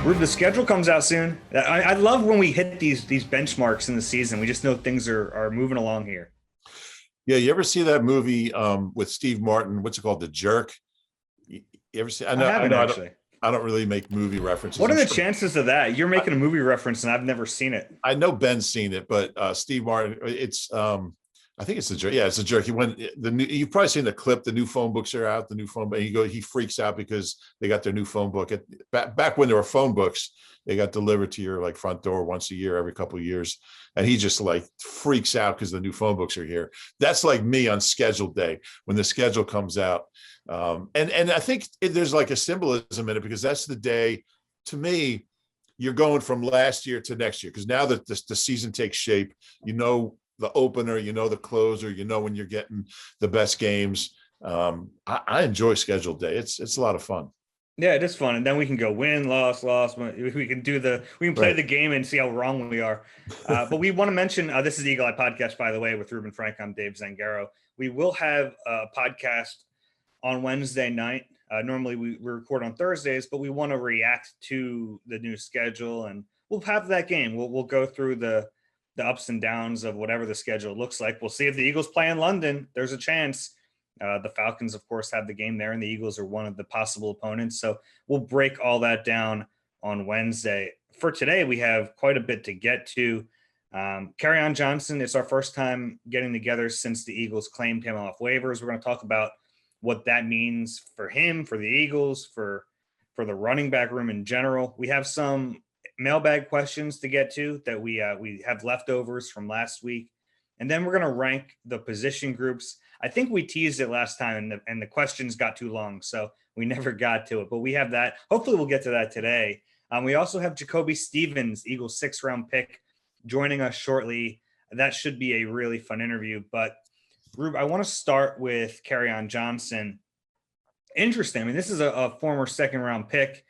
Rube, the schedule comes out soon. I love when we hit these benchmarks in the season. We just know things are moving along here. Yeah, you ever see that movie with Steve Martin? What's it called? The Jerk. You ever see? I haven't I don't. actually. I don't really make movie references. What are I'm the sure. chances of that? You're I, making a movie reference and I've never seen it. I know Ben's seen it, but Steve Martin. It's. I think it's the Jerk. Yeah, it's the Jerk. He went the new. You've probably seen the clip. The new phone books are out. The new phone. He freaks out because they got their new phone book. Back when there were phone books, they got delivered to your like front door once a year, every couple of years, and he just like freaks out because the new phone books are here. That's like me on scheduled day when the schedule comes out, and I think there's like a symbolism in it because that's the day. To me, you're going from last year to next year because now that the season takes shape, you know the opener, you know the closer, you know when you're getting the best games. I enjoy scheduled day. It's a lot of fun. Yeah, it is fun. And then we can go win, loss, loss. We can play Right. the game and see how wrong we are. But we want to mention this is the Eagle Eye Podcast, by the way, with Reuben Frank. I'm Dave Zangaro. We will have a podcast on Wednesday night. Normally we record on Thursdays, but we want to react to the new schedule and we'll have that game. We'll go through the ups and downs of whatever the schedule looks like. We'll see if the Eagles play in London. There's a chance. The Falcons, of course, have the game there, and the Eagles are one of the possible opponents. So we'll break all that down on Wednesday. For today, we have quite a bit to get to. Kerryon Johnson, it's our first time getting together since the Eagles claimed him off waivers. We're going to talk about what that means for him, for the Eagles, for the running back room in general. We have some mailbag questions to get to that we have leftovers from last week. And then we're going to rank the position groups. I think we teased it last time and the questions got too long, so we never got to it. But we have that. Hopefully we'll get to that today. We also have JaCoby Stevens, Eagles 6th-round pick, joining us shortly. That should be a really fun interview. But, Rube, I want to start with Kerryon Johnson. Interesting. I mean, this is a former 2nd-round pick,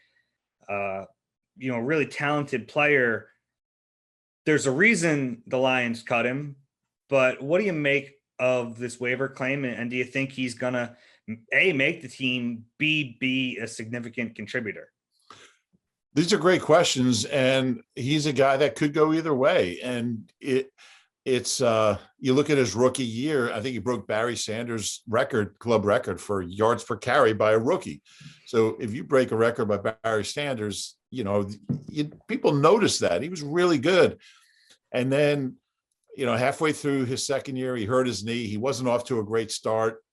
really talented player. There's a reason the Lions cut him. But what do you make of this waiver claim? And do you think he's going to, A, make the team, B, be a significant contributor? These are great questions. And he's a guy that could go either way. And it's you look at his rookie year, I think he broke Barry Sanders' club record for yards per carry by a rookie. So if you break a record by Barry Sanders, people notice that. He was really good. And then, halfway through his 2nd year, he hurt his knee. He wasn't off to a great start.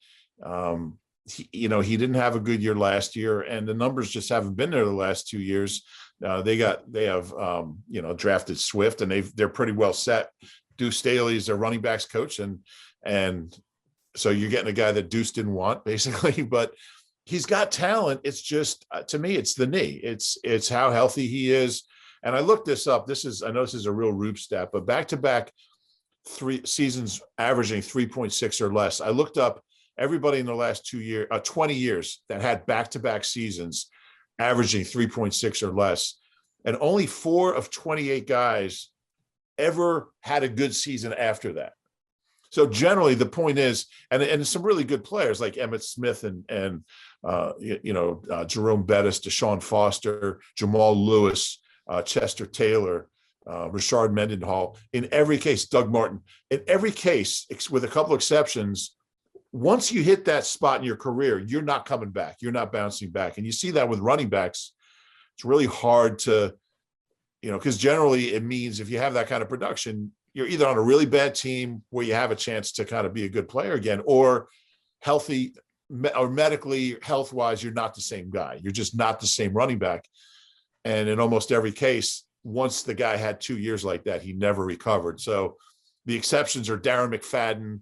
He didn't have a good year last year, and the numbers just haven't been there the last 2 years. They have drafted Swift, and they're pretty well set. Deuce Staley is their running backs coach, and so you're getting a guy that Deuce didn't want, basically. But he's got talent. It's just to me, it's the knee. It's how healthy he is. And I looked this up. I know this is a real Rube stat, but back-to-back 3 seasons averaging 3.6 or less. I looked up everybody in the last 20 years that had back-to-back seasons averaging 3.6 or less. And only 4 of 28 guys ever had a good season after that. So generally the point is, and some really good players like Emmitt Smith and Jerome Bettis, Deshaun Foster, Jamal Lewis, Chester Taylor, Rashard Mendenhall, in every case, Doug Martin, in every case, with a couple exceptions, once you hit that spot in your career, you're not coming back. You're not bouncing back. And you see that with running backs. It's really hard to, because generally it means if you have that kind of production, you're either on a really bad team where you have a chance to kind of be a good player again, or healthy or medically, health-wise, you're not the same guy. You're just not the same running back. And in almost every case, once the guy had 2 years like that, he never recovered. So the exceptions are Darren McFadden,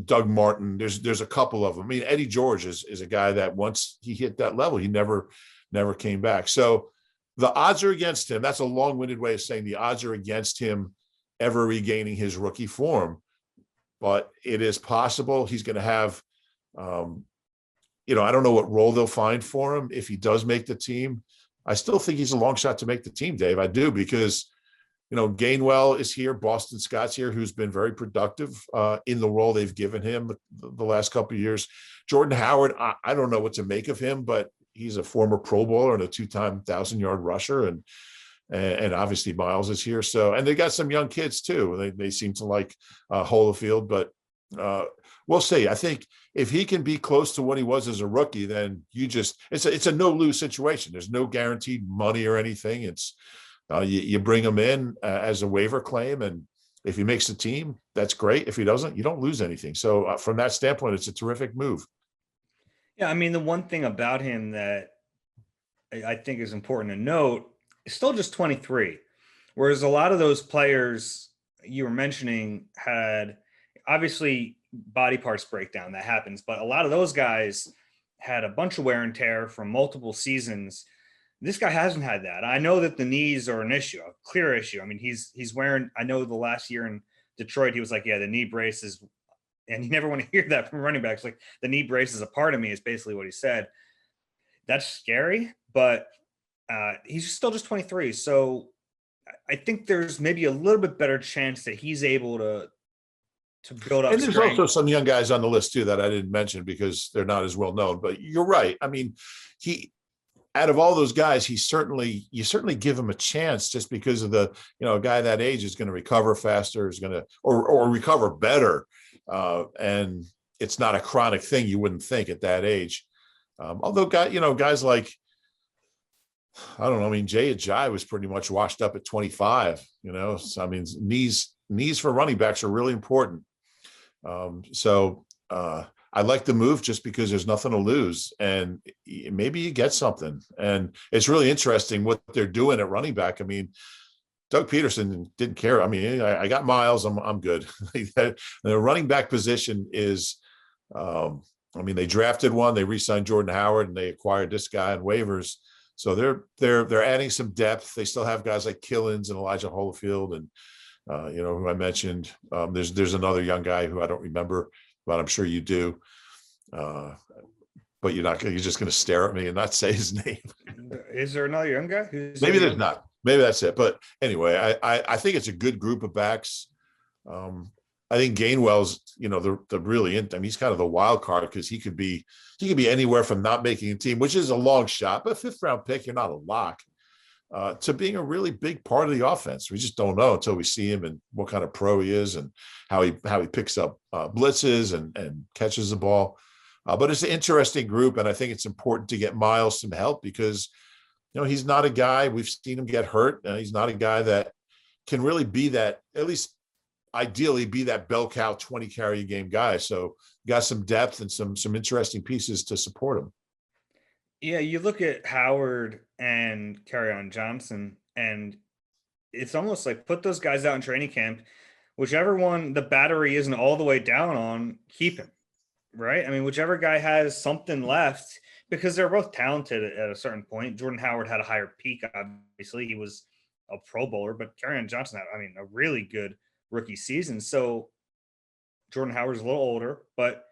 Doug Martin. There's a couple of them. I mean, Eddie George is a guy that once he hit that level, he never came back. So the odds are against him. That's a long-winded way of saying the odds are against him ever regaining his rookie form. But it is possible. He's going to have, I don't know what role they'll find for him if he does make the team. I still think he's a long shot to make the team, Dave. I do, because, Gainwell is here. Boston Scott's here, who's been very productive in the role they've given him the last couple of years. Jordan Howard, I don't know what to make of him, but he's a former Pro Bowler and a 2-time 1,000-yard rusher, and obviously Miles is here. So, and they got some young kids too. They seem to like Holyfield, but we'll see. I think if he can be close to what he was as a rookie, then it's a no lose situation. There's no guaranteed money or anything. It's you bring him in as a waiver claim, and if he makes the team, that's great. If he doesn't, you don't lose anything. So from that standpoint, it's a terrific move. Yeah, I mean, the one thing about him that I think is important to note is still just 23, whereas a lot of those players you were mentioning had obviously body parts breakdown that happens, but a lot of those guys had a bunch of wear and tear from multiple seasons. This guy hasn't had that. I know that the knees are an issue, a clear issue. I mean, he's wearing, I know the last year in Detroit, he was like, yeah, the knee braces, and you never want to hear that from running backs. Like, the knee brace is a part of me, is basically what he said. That's scary, but he's still just 23. So I think there's maybe a little bit better chance that he's able to build up. And there's strength. also some young guys on the list too that I didn't mention because they're not as well known, but you're right. I mean, out of all those guys, you certainly give him a chance just because of a guy that age is going to recover faster, is going to, or recover better. And it's not a chronic thing. You wouldn't think at that age. Although guys like, I don't know. I mean, Jay Ajayi was pretty much washed up at 25, so I mean, knees for running backs are really important. I like the move just because there's nothing to lose, and maybe you get something. And it's really interesting what they're doing at running back. I mean, Doug Peterson didn't care. I mean, I got Miles. I'm good. The running back position is, I mean, they drafted one, they re-signed Jordan Howard, and they acquired this guy on waivers. So they're adding some depth. They still have guys like Killins and Elijah Holyfield, and who I mentioned. There's another young guy who I don't remember, but I'm sure you do. But you're just going to stare at me and not say his name. Is there another young guy? Maybe there's not. Maybe that's it. But anyway, I think it's a good group of backs. I think Gainwell's, the really, I mean, he's kind of the wild card because he could be anywhere from not making a team, which is a long shot, but 5th round pick, you're not a lock, to being a really big part of the offense. We just don't know until we see him and what kind of pro he is and how he picks up blitzes and catches the ball. But it's an interesting group, and I think it's important to get Miles some help because, he's not a guy, we've seen him get hurt. He's not a guy that can really be that, at least ideally be that bell cow 20 carry a game guy. So got some depth and some interesting pieces to support him. Yeah, you look at Howard and Kerryon Johnson, and it's almost like put those guys out in training camp. Whichever one the battery isn't all the way down on, keep him, right? I mean, whichever guy has something left, because they're both talented at a certain point. Jordan Howard had a higher peak, obviously. He was a Pro Bowler, but Kerryon Johnson had, a really good rookie season. So Jordan Howard's a little older, but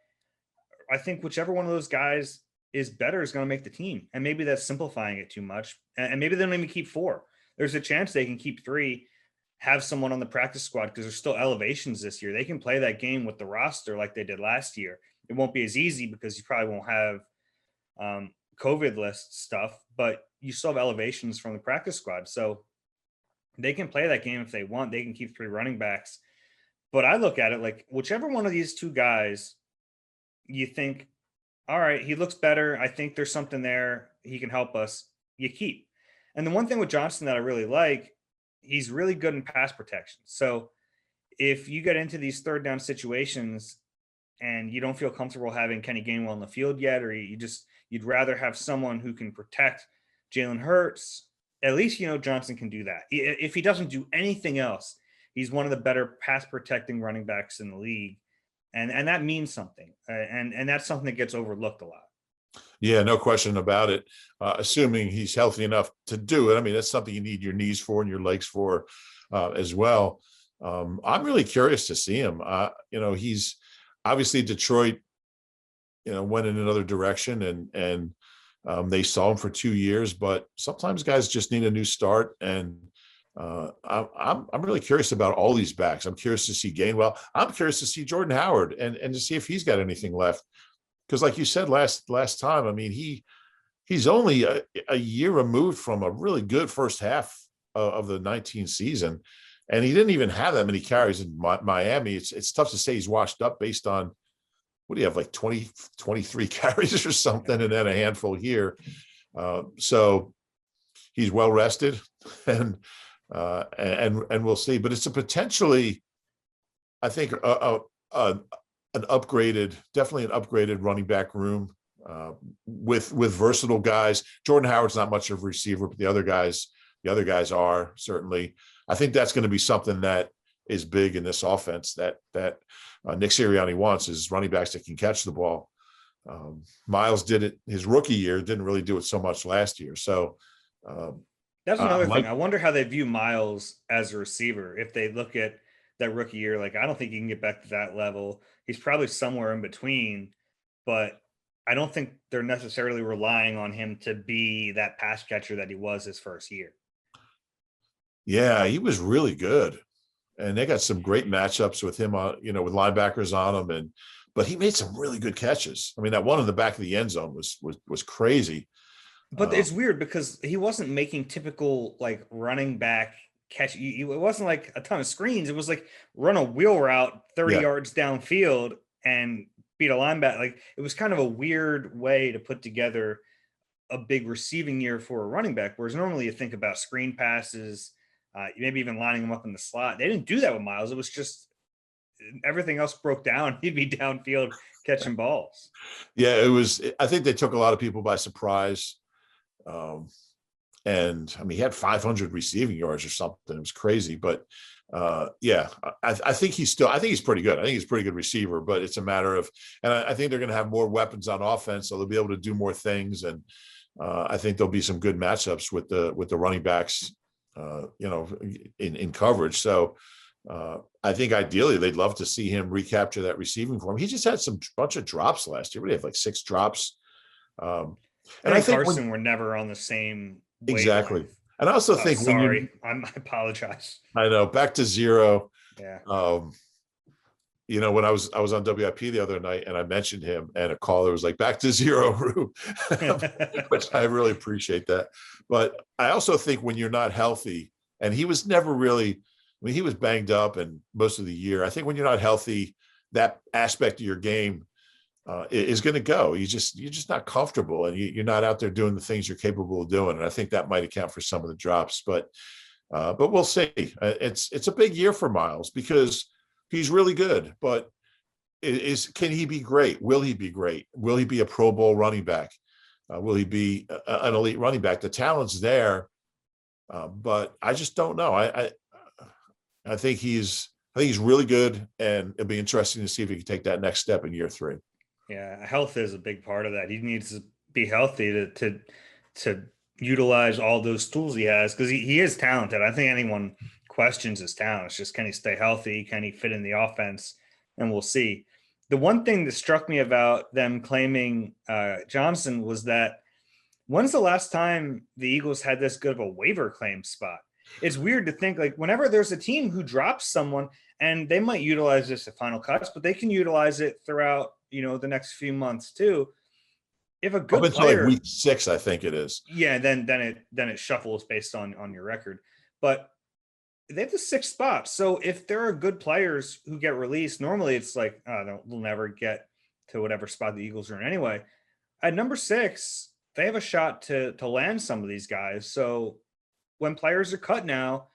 I think whichever one of those guys is better is going to make the team. And maybe that's simplifying it too much. And maybe they don't even keep 4. There's a chance they can keep 3, have someone on the practice squad because there's still elevations this year. They can play that game with the roster like they did last year. It won't be as easy because you probably won't have COVID list stuff, but you still have elevations from the practice squad. So they can play that game if they want. They can keep 3 running backs. But I look at it like whichever one of these 2 guys you think, all right, he looks better. I think there's something there. He can help us. You keep. And the one thing with Johnson that I really like, he's really good in pass protection. So if you get into these 3rd down situations and you don't feel comfortable having Kenny Gainwell on the field yet, or you'd rather have someone who can protect Jalen Hurts, at least Johnson can do that. If he doesn't do anything else, he's one of the better pass protecting running backs in the league. And that means something. And that's something that gets overlooked a lot. Yeah, no question about it. Assuming he's healthy enough to do it. I mean, that's something you need your knees for and your legs for as well. I'm really curious to see him. He's obviously Detroit, went in another direction and they saw him for 2 years, but sometimes guys just need a new start. And I'm really curious about all these backs. I'm curious to see Gainwell. I'm curious to see Jordan Howard and to see if he's got anything left. Because like you said last time, I mean, he he's only a year removed from a really good first half of the 19 season. And he didn't even have that many carries in Miami. It's tough to say he's washed up based on, what do you have, like 20, 23 carries or something, and then a handful here. So he's well rested, and we'll see. But it's a potentially, I think, definitely an upgraded running back room with versatile guys. Jordan Howard's not much of a receiver, but the other guys are certainly. I think that's going to be something that is big in this offense that Nick Sirianni wants, is running backs that can catch the ball. Miles did it his rookie year, didn't really do it so much last year. So that's another thing. I wonder how they view Miles as a receiver. If they look at that rookie year, like, I don't think he can get back to that level. He's probably somewhere in between, but I don't think they're necessarily relying on him to be that pass catcher that he was his first year. Yeah, he was really good, and they got some great matchups with him on, with linebackers on him, but he made some really good catches. I mean, that one in the back of the end zone was crazy. But it's weird because he wasn't making typical, like, running back catch. It wasn't like a ton of screens. It was like run a wheel route 30 yards downfield and beat a linebacker. Like, it was kind of a weird way to put together a big receiving year for a running back. Whereas normally you think about screen passes, maybe even lining them up in the slot. They didn't do that with Miles. It was just everything else broke down. He'd be downfield catching balls. Yeah, I think they took a lot of people by surprise. And I mean, he had 500 receiving yards or something. It was crazy, but I think he's pretty good. I think he's a pretty good receiver, but it's a matter of, and I think they're going to have more weapons on offense, so they'll be able to do more things. And I think there'll be some good matchups with the running backs, in coverage. So I think ideally they'd love to see him recapture that receiving form. He just had bunch of drops last year. We have like 6 drops. And I think Carson were never on the same wavelength. Exactly. And I also think I apologize. I know, back to zero. Yeah. When I was on WIP the other night and I mentioned him, and a caller was like, back to zero, Rue, which I really appreciate that. But I also think when you're not healthy, and he was never really, he was banged up and most of the year. I think when you're not healthy, that aspect of your game is going to go. You're just not comfortable, and you're not out there doing the things you're capable of doing. And I think that might account for some of the drops, but we'll see. It's a big year for Miles because he's really good, but can he be great? Will he be great? Will he be a Pro Bowl running back? Will he be an elite running back? The talent's there, but I just don't know. I think he's really good, and it'll be interesting to see if he can take that next step in year 3. Yeah, health is a big part of that. He needs to be healthy to utilize all those tools he has, because he is talented. I think anyone questions his talent. It's just, can he stay healthy? Can he fit in the offense? And we'll see. The one thing that struck me about them claiming Johnson was that, when's the last time the Eagles had this good of a waiver claim spot? It's weird to think, like, whenever there's a team who drops someone, and they might utilize this at final cuts, but they can utilize it throughout, the next few months too. If a good player, like week 6, I think it is. Yeah, then it shuffles based on your record. But they have the 6th spot. So if there are good players who get released, normally it's like, they'll never get to whatever spot the Eagles are in anyway. At number 6, they have a shot to land some of these guys. So when players are cut now,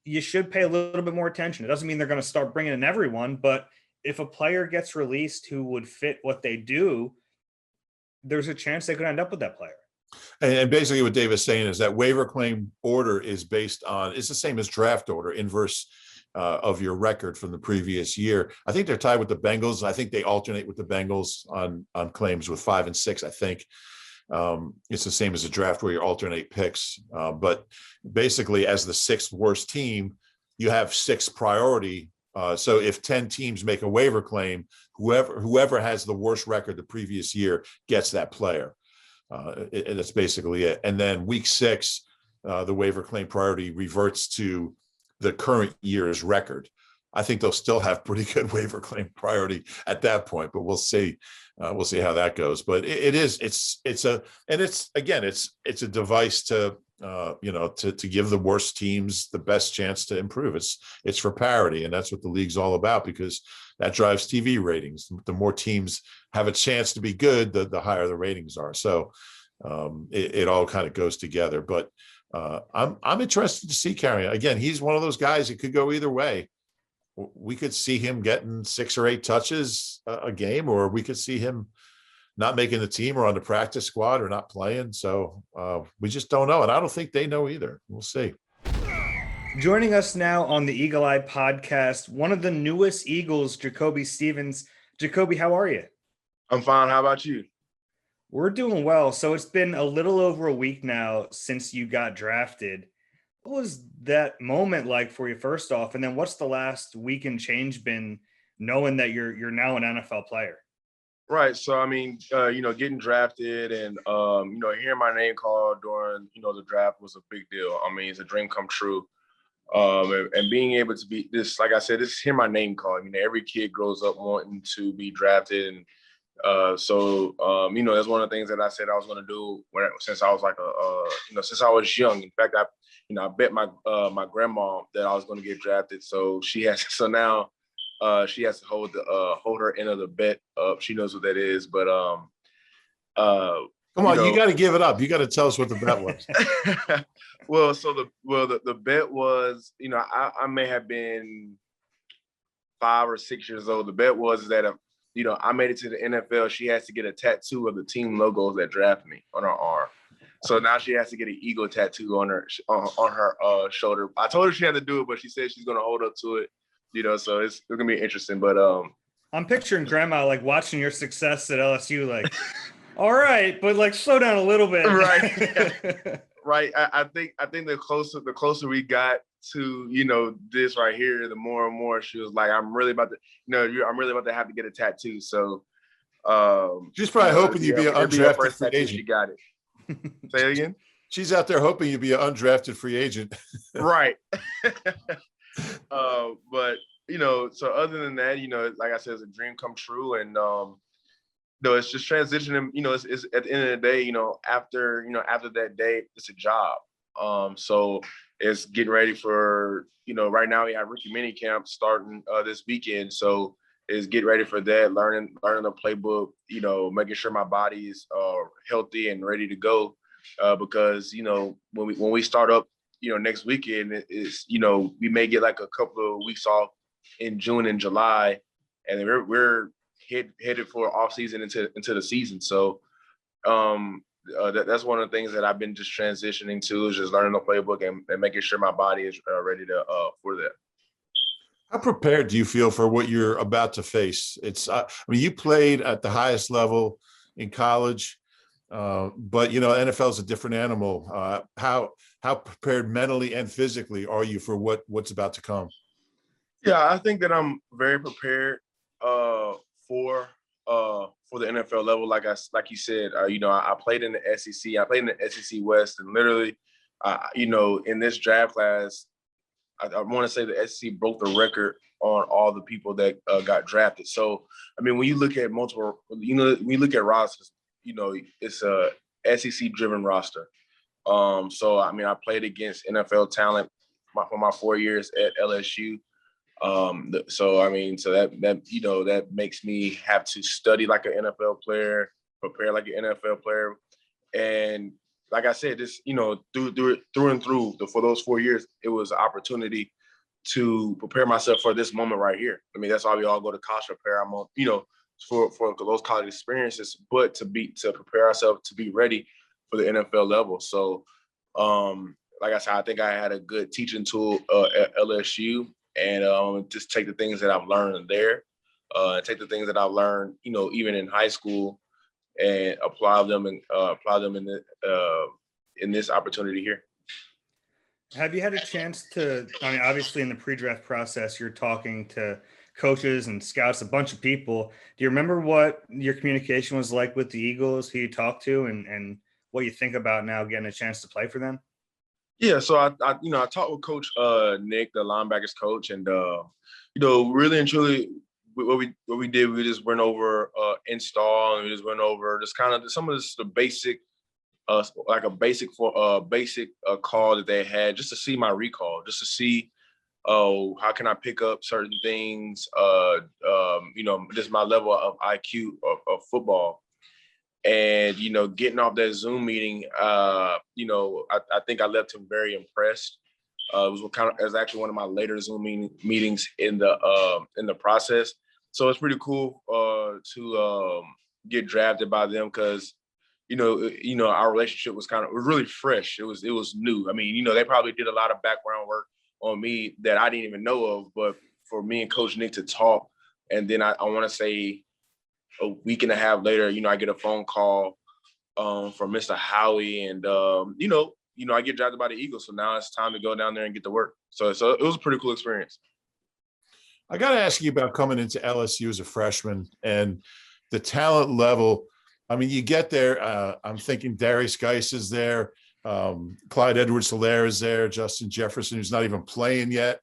you should pay a little bit more attention. It doesn't mean they're going to start bringing in everyone, but if a player gets released who would fit what they do, there's a chance they could end up with that player. And basically what Dave is saying is that waiver claim order is based on, it's the same as draft order, inverse of your record from the previous year. I think they're tied with the Bengals. I think they alternate with the Bengals on claims with 5 and 6, I think. It's the same as a draft where you alternate picks. But basically, as the 6th worst team, you have 6 priority. So if 10 teams make a waiver claim, whoever has the worst record the previous year gets that player. And that's basically it. And then week 6, the waiver claim priority reverts to the current year's record. I think they'll still have pretty good waiver claim priority at that point, but we'll see. We'll see how that goes. But it's a device to to give the worst teams the best chance to improve. It's for parity, and that's what the league's all about, because that drives TV ratings. The more teams have a chance to be good, the higher the ratings are. So it all kind of goes together. But I'm interested to see Kerryon. Again, he's one of those guys that could go either way. We could see him getting 6 or 8 touches a game, or we could see him not making the team or on the practice squad or not playing. So we just don't know. And I don't think they know either. We'll see. Joining us now on the Eagle Eye podcast, one of the newest Eagles, JaCoby Stevens. JaCoby, how are you? I'm fine. How about you? We're doing well. So it's been a little over a week now since you got drafted. What was that moment like for you, first off? And then what's the last week and change been, knowing that you're now an NFL player? Right. So, I mean, getting drafted and, hearing my name called during, the draft was a big deal. I mean, it's a dream come true. And being able to be this, like I said, this hear my name called. I mean, every kid grows up wanting to be drafted. And that's one of the things that I said I was going to do since I was since I was young. In fact, I bet my grandma that I was going to get drafted. So now she has to hold her end of the bet up. She knows what that is. But come on, you got to give it up. You got to tell us what the bet was. The bet was, I may have been 5 or 6 years old. The bet was that if I made it to the NFL, she has to get a tattoo of the team logos that drafted me on her arm. So now she has to get an eagle tattoo on her shoulder. I told her she had to do it, but she said she's going to hold up to it. So it's going to be interesting. But I'm picturing grandma like watching your success at LSU, like, all right, but like slow down a little bit. Right. Right. I think the closer we got to, this right here, the more and more she was like, I'm really about to have to get a tattoo. So she's probably hoping you'd be an undrafted free agent. She got it. Say it again. She's out there hoping you'd be an undrafted free agent. Right. But so other than that, like I said, it's a dream come true. And it's just transitioning, it's at the end of the day, after that day, it's a job. So it's getting ready for, right now we have rookie mini camp starting this weekend. So it's getting ready for that, learning the playbook, making sure my body is healthy and ready to go. Because, when we start up, next weekend is, we may get like a couple of weeks off in June and July, and then we're headed for off season into the season. So that's one of the things that I've been just transitioning to, is just learning the playbook and making sure my body is ready to for that. How prepared do you feel for what you're about to face? You played at the highest level in college, but NFL is a different animal. How prepared mentally and physically are you for what's about to come? Yeah, I think that I'm very prepared for the NFL level. Like you said, I played in the SEC. I played in the SEC West, and literally, in this draft class, I want to say the SEC broke the record on all the people that got drafted. So, when you look at multiple, when you look at rosters, it's a SEC-driven roster. So, I played against NFL talent for my 4 years at LSU. So that makes me have to study like an NFL player, prepare like an NFL player. And like I said, this, through and through for those 4 years, it was an opportunity to prepare myself for this moment right here. That's why we all go to college to prepare. I'm on, for those college experiences, but to prepare ourselves to be ready for the NFL level. So, like I said, I think I had a good teaching tool at LSU, and just take the things that I've learned there, take the things that I've learned, even in high school, and apply them in this opportunity here. Have you had a chance to, obviously in the pre-draft process, you're talking to coaches and scouts, a bunch of people. Do you remember what your communication was like with the Eagles, who you talked to, and what you think about now getting a chance to play for them? Yeah, so I talked with Coach Nick, the linebackers coach, and really and truly, what we did, we just went over install, and we just went over just kind of some of the basic, like a basic call that they had, just to see my recall, just to see, oh, how can I pick up certain things, just my level of IQ of football. And, getting off that Zoom meeting, I think I left him very impressed. It was actually one of my later Zoom meetings in the process. So it's pretty cool to get drafted by them because, our relationship was really fresh. It was new. I mean, they probably did a lot of background work on me that I didn't even know of. But for me and Coach Nick to talk, and then I want to say a week and a half later, I get a phone call from Mr. Howie, and I get drafted by the Eagles. So now it's time to go down there and get to work. So it was a pretty cool experience. I got to ask you about coming into LSU as a freshman and the talent level. I mean, you get there. I'm thinking Darius Geis is there, Clyde Edwards-Helaire is there, Justin Jefferson, who's not even playing yet.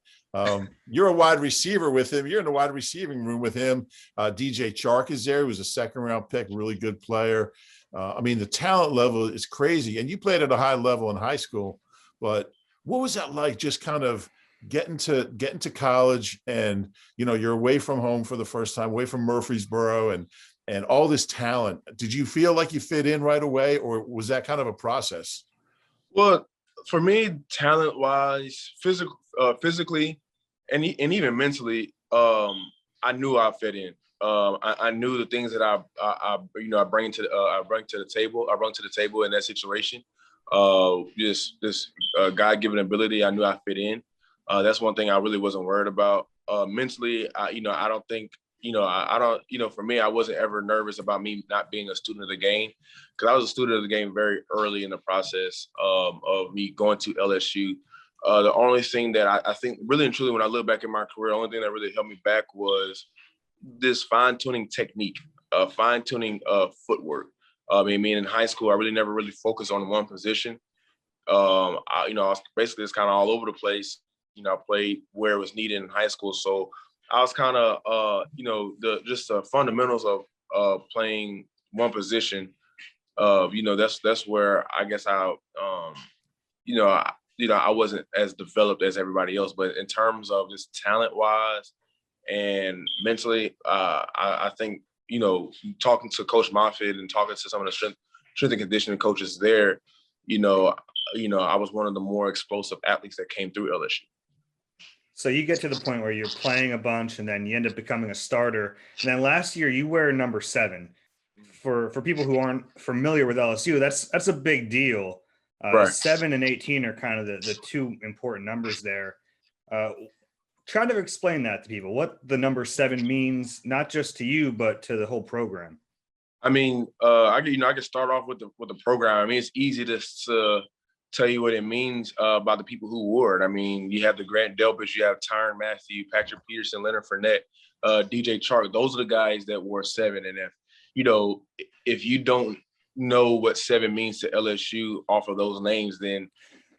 You're a wide receiver with him. You're in the wide receiving room with him. DJ Chark is there, who was a second-round pick, really good player. I mean, the talent level is crazy. And you played at a high level in high school. But what was that like, just kind of getting to college and, you're away from home for the first time, away from Murfreesboro and all this talent? Did you feel like you fit in right away, or was that kind of a process? Well, for me, talent-wise, physically, and even mentally, I knew I fit in. I knew the things that I bring to the table. I brought to the table in that situation. This God-given ability, I knew I fit in. That's one thing I really wasn't worried about. Mentally, I don't think, for me, I wasn't ever nervous about me not being a student of the game, because I was a student of the game very early in the process of me going to LSU. The only thing that I think really and truly, when I look back in my career, the only thing that really held me back was this fine-tuning technique, fine-tuning footwork. I mean, in high school, I really never really focused on one position. I was basically just kind of all over the place. I played where it was needed in high school. So I was kind of, the fundamentals of playing one position. That's where I guess I wasn't as developed as everybody else. But in terms of just talent-wise and mentally, I think, talking to Coach Moffitt and talking to some of the strength and conditioning coaches there, I was one of the more explosive athletes that came through LSU. So you get to the point where you're playing a bunch and then you end up becoming a starter. And then last year you wear number 7. For people who aren't familiar with LSU, that's a big deal. Right. 7 and 18 are kind of the two important numbers there. Try to explain that to people, what the number 7 means, not just to you, but to the whole program. I mean, I can start off with the program. I mean, it's easy to tell you what it means by the people who wore it. I mean, you have the Grant Delpit, you have Tyrann Mathieu, Patrick Peterson, Leonard Fournette, DJ Chark. Those are the guys that wore 7. And if you don't know what 7 means to LSU off of those names, then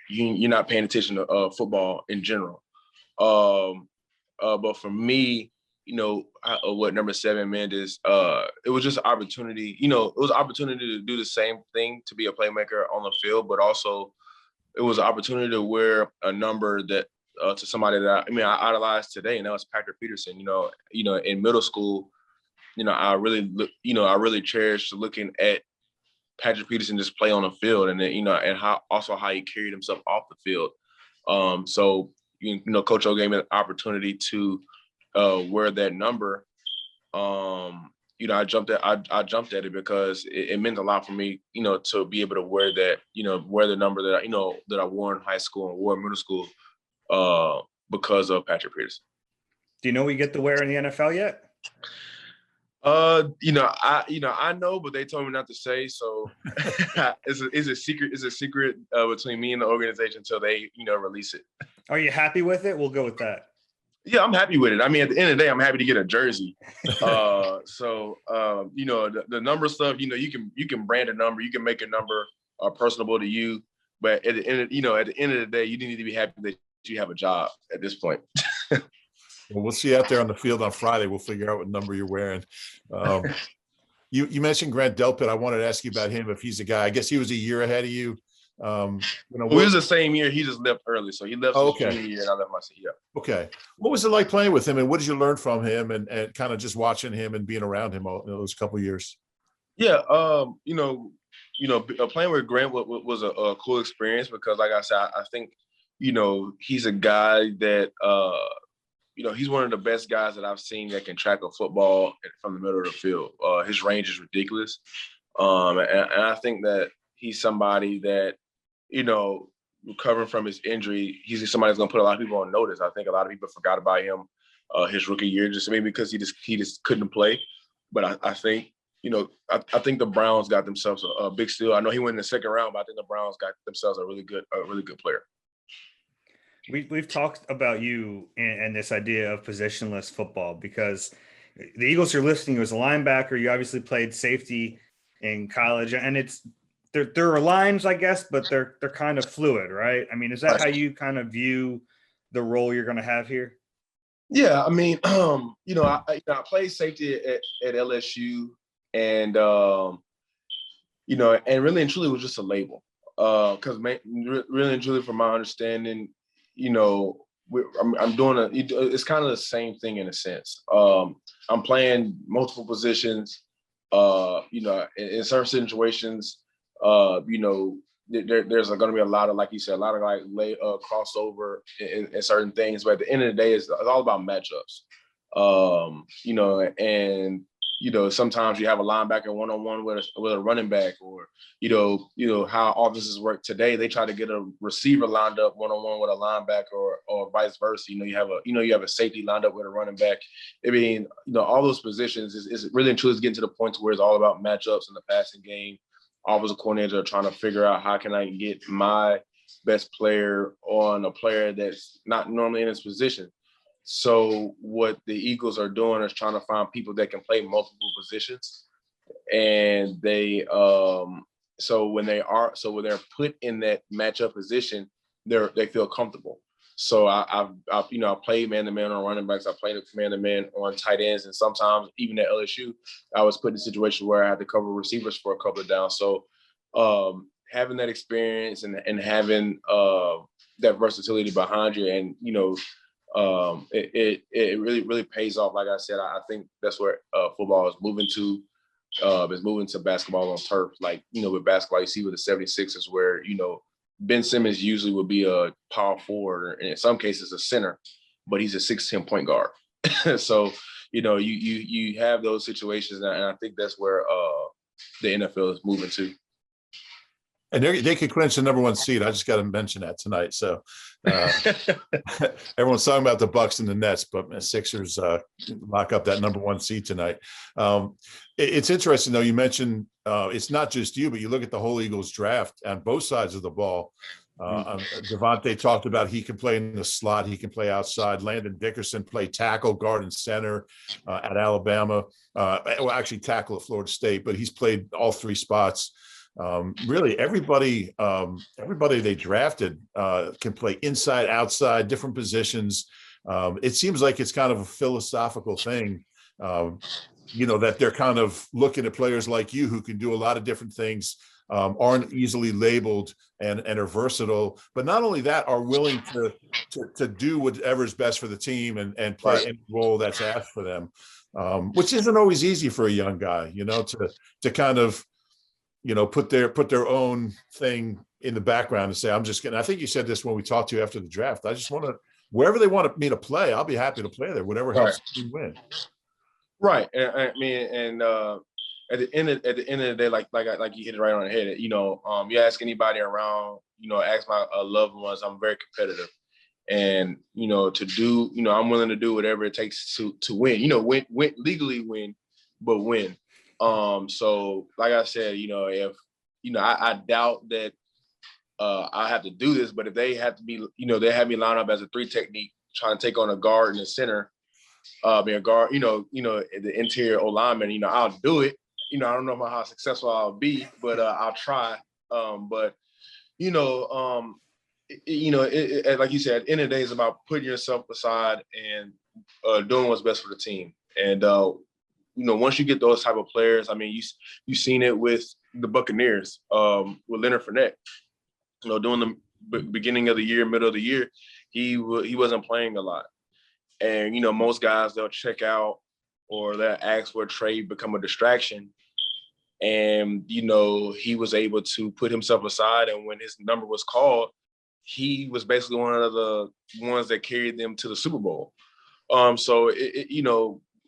you're not paying attention to football in general. But for me, what number 7 meant is it was just an opportunity. It was an opportunity to do the same thing, to be a playmaker on the field, but also it was an opportunity to wear a number that to somebody that I idolized today, and that was Patrick Peterson. In middle school, I really cherished looking at Patrick Peterson just play on the field, and then and how he carried himself off the field. So Coach O gave me an opportunity to wear that number. I jumped at it because it meant a lot for me, to be able to wear that, wear the number that I wore in high school and wore in middle school because of Patrick Peterson. Do you know we get to wear in the NFL yet? I know, but they told me not to say. So it's a secret. It's a secret between me and the organization until they, release it. Are you happy with it? We'll go with that. Yeah, I'm happy with it. I mean, at the end of the day, I'm happy to get a jersey. The number stuff, you can brand a number, you can make a number personable to you, But at the end, at the end of the day, you need to be happy that you have a job at this point. Well, we'll see you out there on the field on Friday. We'll figure out what number you're wearing. You mentioned Grant Delpit. I wanted to ask you about him, if he's a guy. I guess he was a year ahead of you. We was the same year. He just left early, so he left his junior year, and I left my senior. Yeah. Okay. What was it like playing with him, and what did you learn from him, and kind of just watching him and being around him all those couple of years? Yeah, playing with Grant was a cool experience because, like I said, I think he's a guy that he's one of the best guys that I've seen that can track a football from the middle of the field. His range is ridiculous, and I think that he's somebody that, recovering from his injury, he's somebody that's going to put a lot of people on notice. I think a lot of people forgot about him his rookie year, just maybe because he just couldn't play. But I think, I think the Browns got themselves a big steal. I know he went in the second round, but I think the Browns got themselves a really good player. We've talked about you and this idea of positionless football, because the Eagles are listing you as a linebacker. You obviously played safety in college, and there are lines, I guess, but they're kind of fluid, right? I mean, is that how you kind of view the role you're going to have here? Yeah, I mean, I played safety at LSU, and and really and truly it was just a label. Because really and truly, from my understanding, I'm doing it's kind of the same thing in a sense. I'm playing multiple positions. In certain situations, there's going to be a lot of, like you said, a lot of crossover in certain things. But at the end of the day, it's all about matchups. Sometimes you have a linebacker one-on-one with a running back, or how offenses work today. They try to get a receiver lined up one-on-one with a linebacker, or vice versa. You have a safety lined up with a running back. I mean, all those positions is really and truly getting to the point where it's all about matchups in the passing game. Offensive coordinators are trying to figure out, how can I get my best player on a player that's not normally in his position. So what the Eagles are doing is trying to find people that can play multiple positions, and they so when they're put in that matchup position, they feel comfortable. So I played man-to-man on running backs. I played man-to-man on tight ends, and sometimes even at LSU, I was put in a situation where I had to cover receivers for a couple of downs. So having that experience and having that versatility behind you, and it really pays off. Like I said, I think that's where football is moving to. It's moving to basketball on turf. Like, with basketball, you see with the 76ers where, Ben Simmons usually would be a power forward, or in some cases a center, but he's a 6'10" point guard. So, you have those situations, and I think that's where the NFL is moving to. And they could clinch the number one seed. I just got to mention that tonight. So everyone's talking about the Bucks and the Nets, but the Sixers lock up that number one seed tonight. It's interesting, though. You mentioned it's not just you, but you look at the whole Eagles draft on both sides of the ball. Devontae talked about he can play in the slot. He can play outside. Landon Dickerson played tackle, guard, and center at Alabama. Actually tackle at Florida State, but he's played all three spots. Really everybody they drafted can play inside, outside, different positions. It seems like it's kind of a philosophical thing, that they're kind of looking at players like you who can do a lot of different things, aren't easily labeled and are versatile, but not only that, are willing to do whatever's best for the team and play any role that's asked for them, which isn't always easy for a young guy, to kind of put their own thing in the background and say, I'm just going to, I think you said this when we talked to you after the draft, I just want to, wherever they want me to play, I'll be happy to play there, whatever helps the team win. Right. And I mean, and at the end of the day, like you hit it right on the head, you ask anybody around, ask my loved ones, I'm very competitive. And, to do, I'm willing to do whatever it takes to win, win legally win, but win. So like I said, if, I doubt that I have to do this, but if they have to be, they have me line up as a 3 technique, trying to take on a guard and a center, being a guard, the interior O lineman, I'll do it. I don't know how successful I'll be, but I'll try. But like you said, at the end of the day, it's about putting yourself aside and doing what's best for the team. And once you get those type of players, I mean, you've seen it with the Buccaneers, with Leonard Fournette. During the beginning of the year, middle of the year, he wasn't playing a lot. And, most guys, they'll check out or they'll ask for a trade, become a distraction. And, he was able to put himself aside. And when his number was called, he was basically one of the ones that carried them to the Super Bowl. So,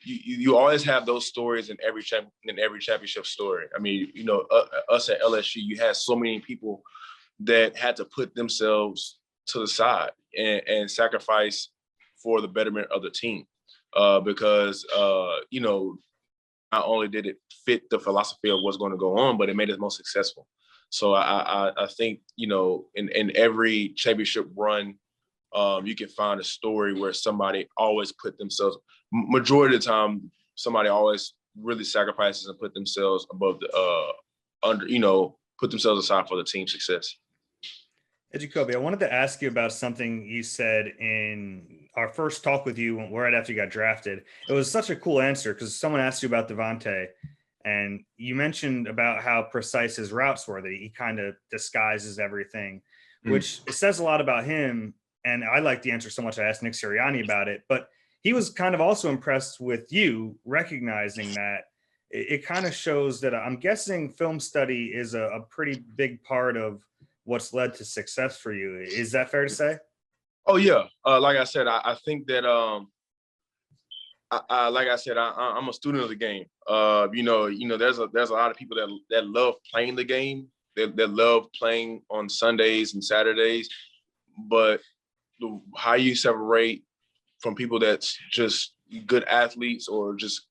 you always have those stories in every championship story. I mean, us at LSU, you had so many people that had to put themselves to the side and sacrifice for the betterment of the team, because not only did it fit the philosophy of what's going to go on, but it made us most successful. So I think in every championship run, you can find a story where somebody always put themselves. Majority of the time, somebody always really sacrifices and put themselves above the put themselves aside for the team's success. Hey, JaCoby, I wanted to ask you about something you said in our first talk with you right after you got drafted. It was such a cool answer because someone asked you about Devontae, and you mentioned about how precise his routes were, that he kind of disguises everything, which it says a lot about him. And I like the answer so much, I asked Nick Sirianni about it. But he was kind of also impressed with you, recognizing that it kind of shows that I'm guessing film study is a pretty big part of what's led to success for you. Is that fair to say? Oh yeah. Like I said, I think that like I said, I'm a student of the game. There's a lot of people that love playing the game. That love playing on Sundays and Saturdays, but how you separate from people that's just good athletes or just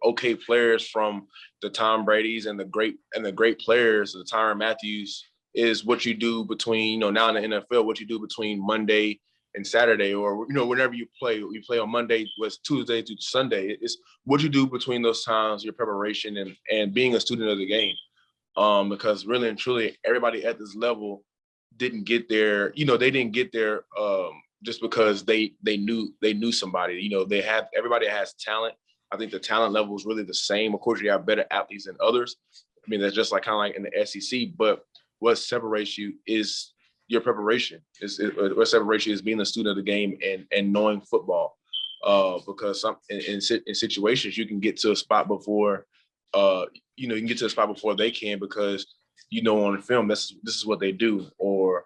okay players from the Tom Brady's and the great players, the Tyrann Matthews, is what you do between now in the NFL, what you do between Monday and Saturday, or whenever you play on Monday was Tuesday to Sunday. It's what you do between those times, your preparation and being a student of the game. Because really and truly, everybody at this level didn't get there. They didn't get there just because they knew somebody. Everybody has talent. I think the talent level is really the same. Of course, you have better athletes than others. I mean, that's just kind of like in the SEC. But what separates you is your preparation. What separates you is being a student of the game and knowing football. Because in situations you can get to a spot before you can get to a spot before they can, because on the film this is what they do, or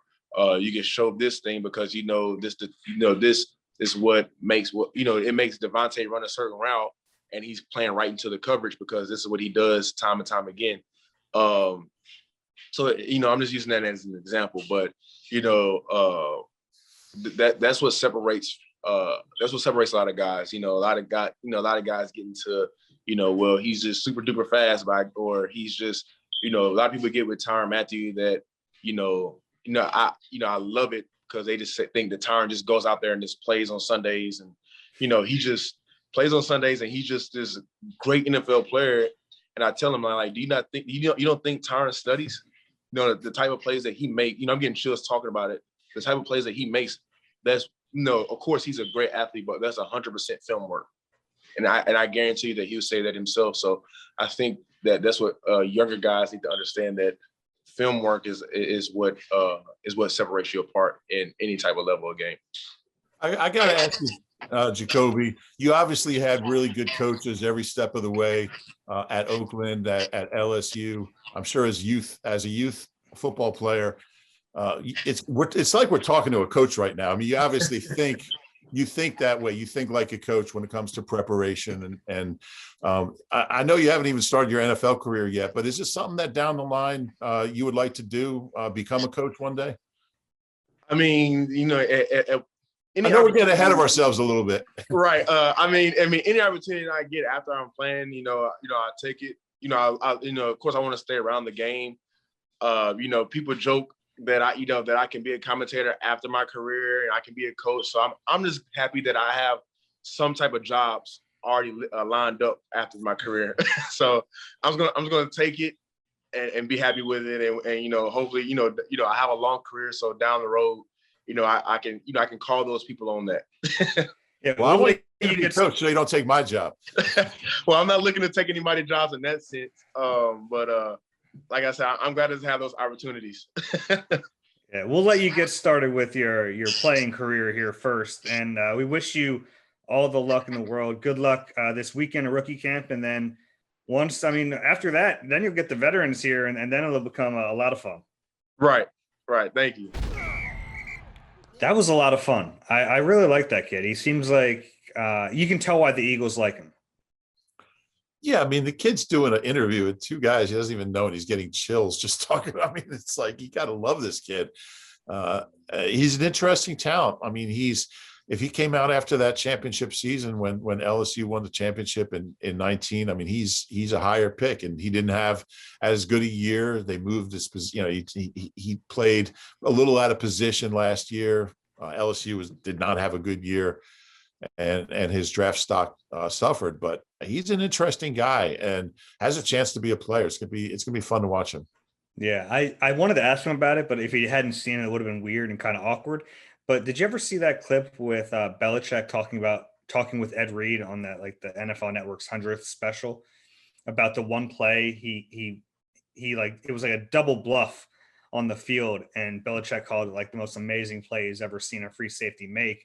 you get showed this thing because this is what makes it makes Devontae run a certain route, and he's playing right into the coverage because this is what he does time and time again. So I'm just using that as an example, but that's what separates a lot of guys. A lot of guys get into well, he's just super duper fast, or he's just a lot of people get with Tyrann Matthew that I love it because they just think that Tyrann just goes out there and just plays on Sundays, and he just plays on Sundays, and he's just this great NFL player. And I tell him, like, do you not think you don't think Tyrann studies? The type of plays that he makes. I'm getting chills talking about it. The type of plays that he makes. That's of course he's a great athlete, but that's 100% film work. And I guarantee you that he'll say that himself. So I think that's what younger guys need to understand, that film work is what separates you apart in any type of level of game. I got to ask you, JaCoby, you obviously had really good coaches every step of the way at Oakland, at LSU. I'm sure as a youth football player, it's like we're talking to a coach right now. I mean, you obviously think that way. You think like a coach when it comes to preparation. And I know you haven't even started your NFL career yet, but is this something that down the line you would like to do, become a coach one day? I mean, I know we're getting ahead of ourselves a little bit. Right. I mean, any opportunity I get after I'm playing, I take it. Of course I want to stay around the game. People joke that I can be a commentator after my career and I can be a coach. So I'm just happy that I have some type of jobs already lined up after my career. So I'm just gonna take it. and be happy with it. And hopefully, I have a long career. So down the road, I can call those people on that. Yeah, Well, I'm we'll waiting let to you be get coach so you don't take my job. Well, I'm not looking to take anybody's jobs in that sense. But like I said, I'm glad to have those opportunities. Yeah, we'll let you get started with your playing career here first, and we wish you all the luck in the world. Good luck this weekend at rookie camp, and then after that, then you'll get the veterans here, and then it'll become a lot of fun. Right. Thank you. That was a lot of fun. I really like that kid. He seems like you can tell why the Eagles like him. Yeah, I mean, the kid's doing an interview with two guys he doesn't even know, and he's getting chills just talking. I mean, it's like you got to love this kid. He's an interesting talent. I mean, if he came out after that championship season when LSU won the championship in 19, I mean, he's a higher pick, and he didn't have as good a year. They moved his, he played a little out of position last year. LSU did not have a good year, and his draft stock suffered. But he's an interesting guy and has a chance to be a player. It's gonna be fun to watch him. Yeah, I wanted to ask him about it, but if he hadn't seen it, it would have been weird and kind of awkward. But did you ever see that clip with Belichick talking with Ed Reed on that, like the NFL Network's 100th special, about the one play he like it was like a double bluff on the field, and Belichick called it like the most amazing play he's ever seen a free safety make,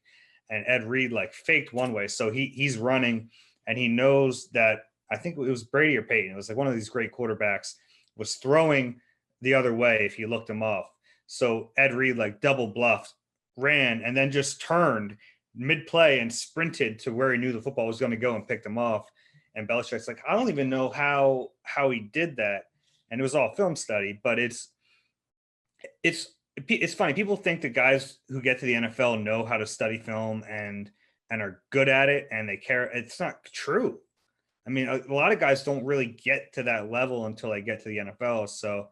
and Ed Reed like faked one way, so he's running and he knows that I think it was Brady or Peyton. It was like one of these great quarterbacks was throwing the other way if you looked him off. So Ed Reed like double bluffed, ran, and then just turned mid-play and sprinted to where he knew the football was going to go and picked him off. And Belichick's like, I don't even know how he did that. And it was all film study, but it's funny. People think that guys who get to the NFL know how to study film and are good at it and they care. It's not true. I mean, a lot of guys don't really get to that level until they get to the NFL. So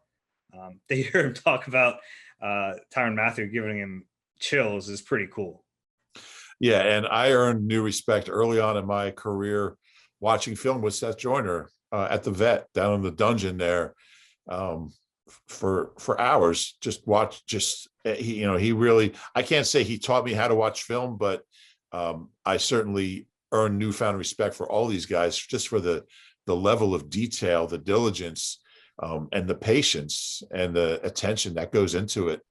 to hear him talk about Tyrann Mathieu giving him chills is pretty cool. Yeah, and I earned new respect early on in my career watching film with Seth Joyner at the vet down in the dungeon there for hours. He really, I can't say he taught me how to watch film, but I certainly earned newfound respect for all these guys just for the level of detail, the diligence, and the patience and the attention that goes into it.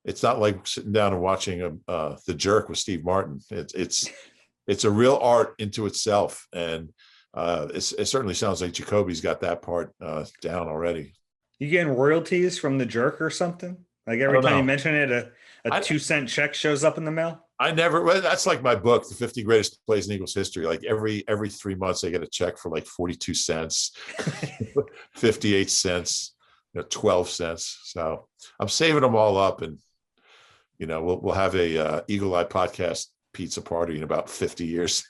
It's not like sitting down and watching The Jerk with Steve Martin. It's a real art into itself, and it certainly sounds like JaCoby's got that part down already. You getting royalties from The Jerk or something? Like every time you mention it, a 2-cent check shows up in the mail? That's like my book, The 50 Greatest Plays in Eagles History. Like every 3 months, I get a check for like 42 cents, 58 cents, 12 cents. So I'm saving them all up, and we'll have a Eagle Eye podcast pizza party in about 50 years.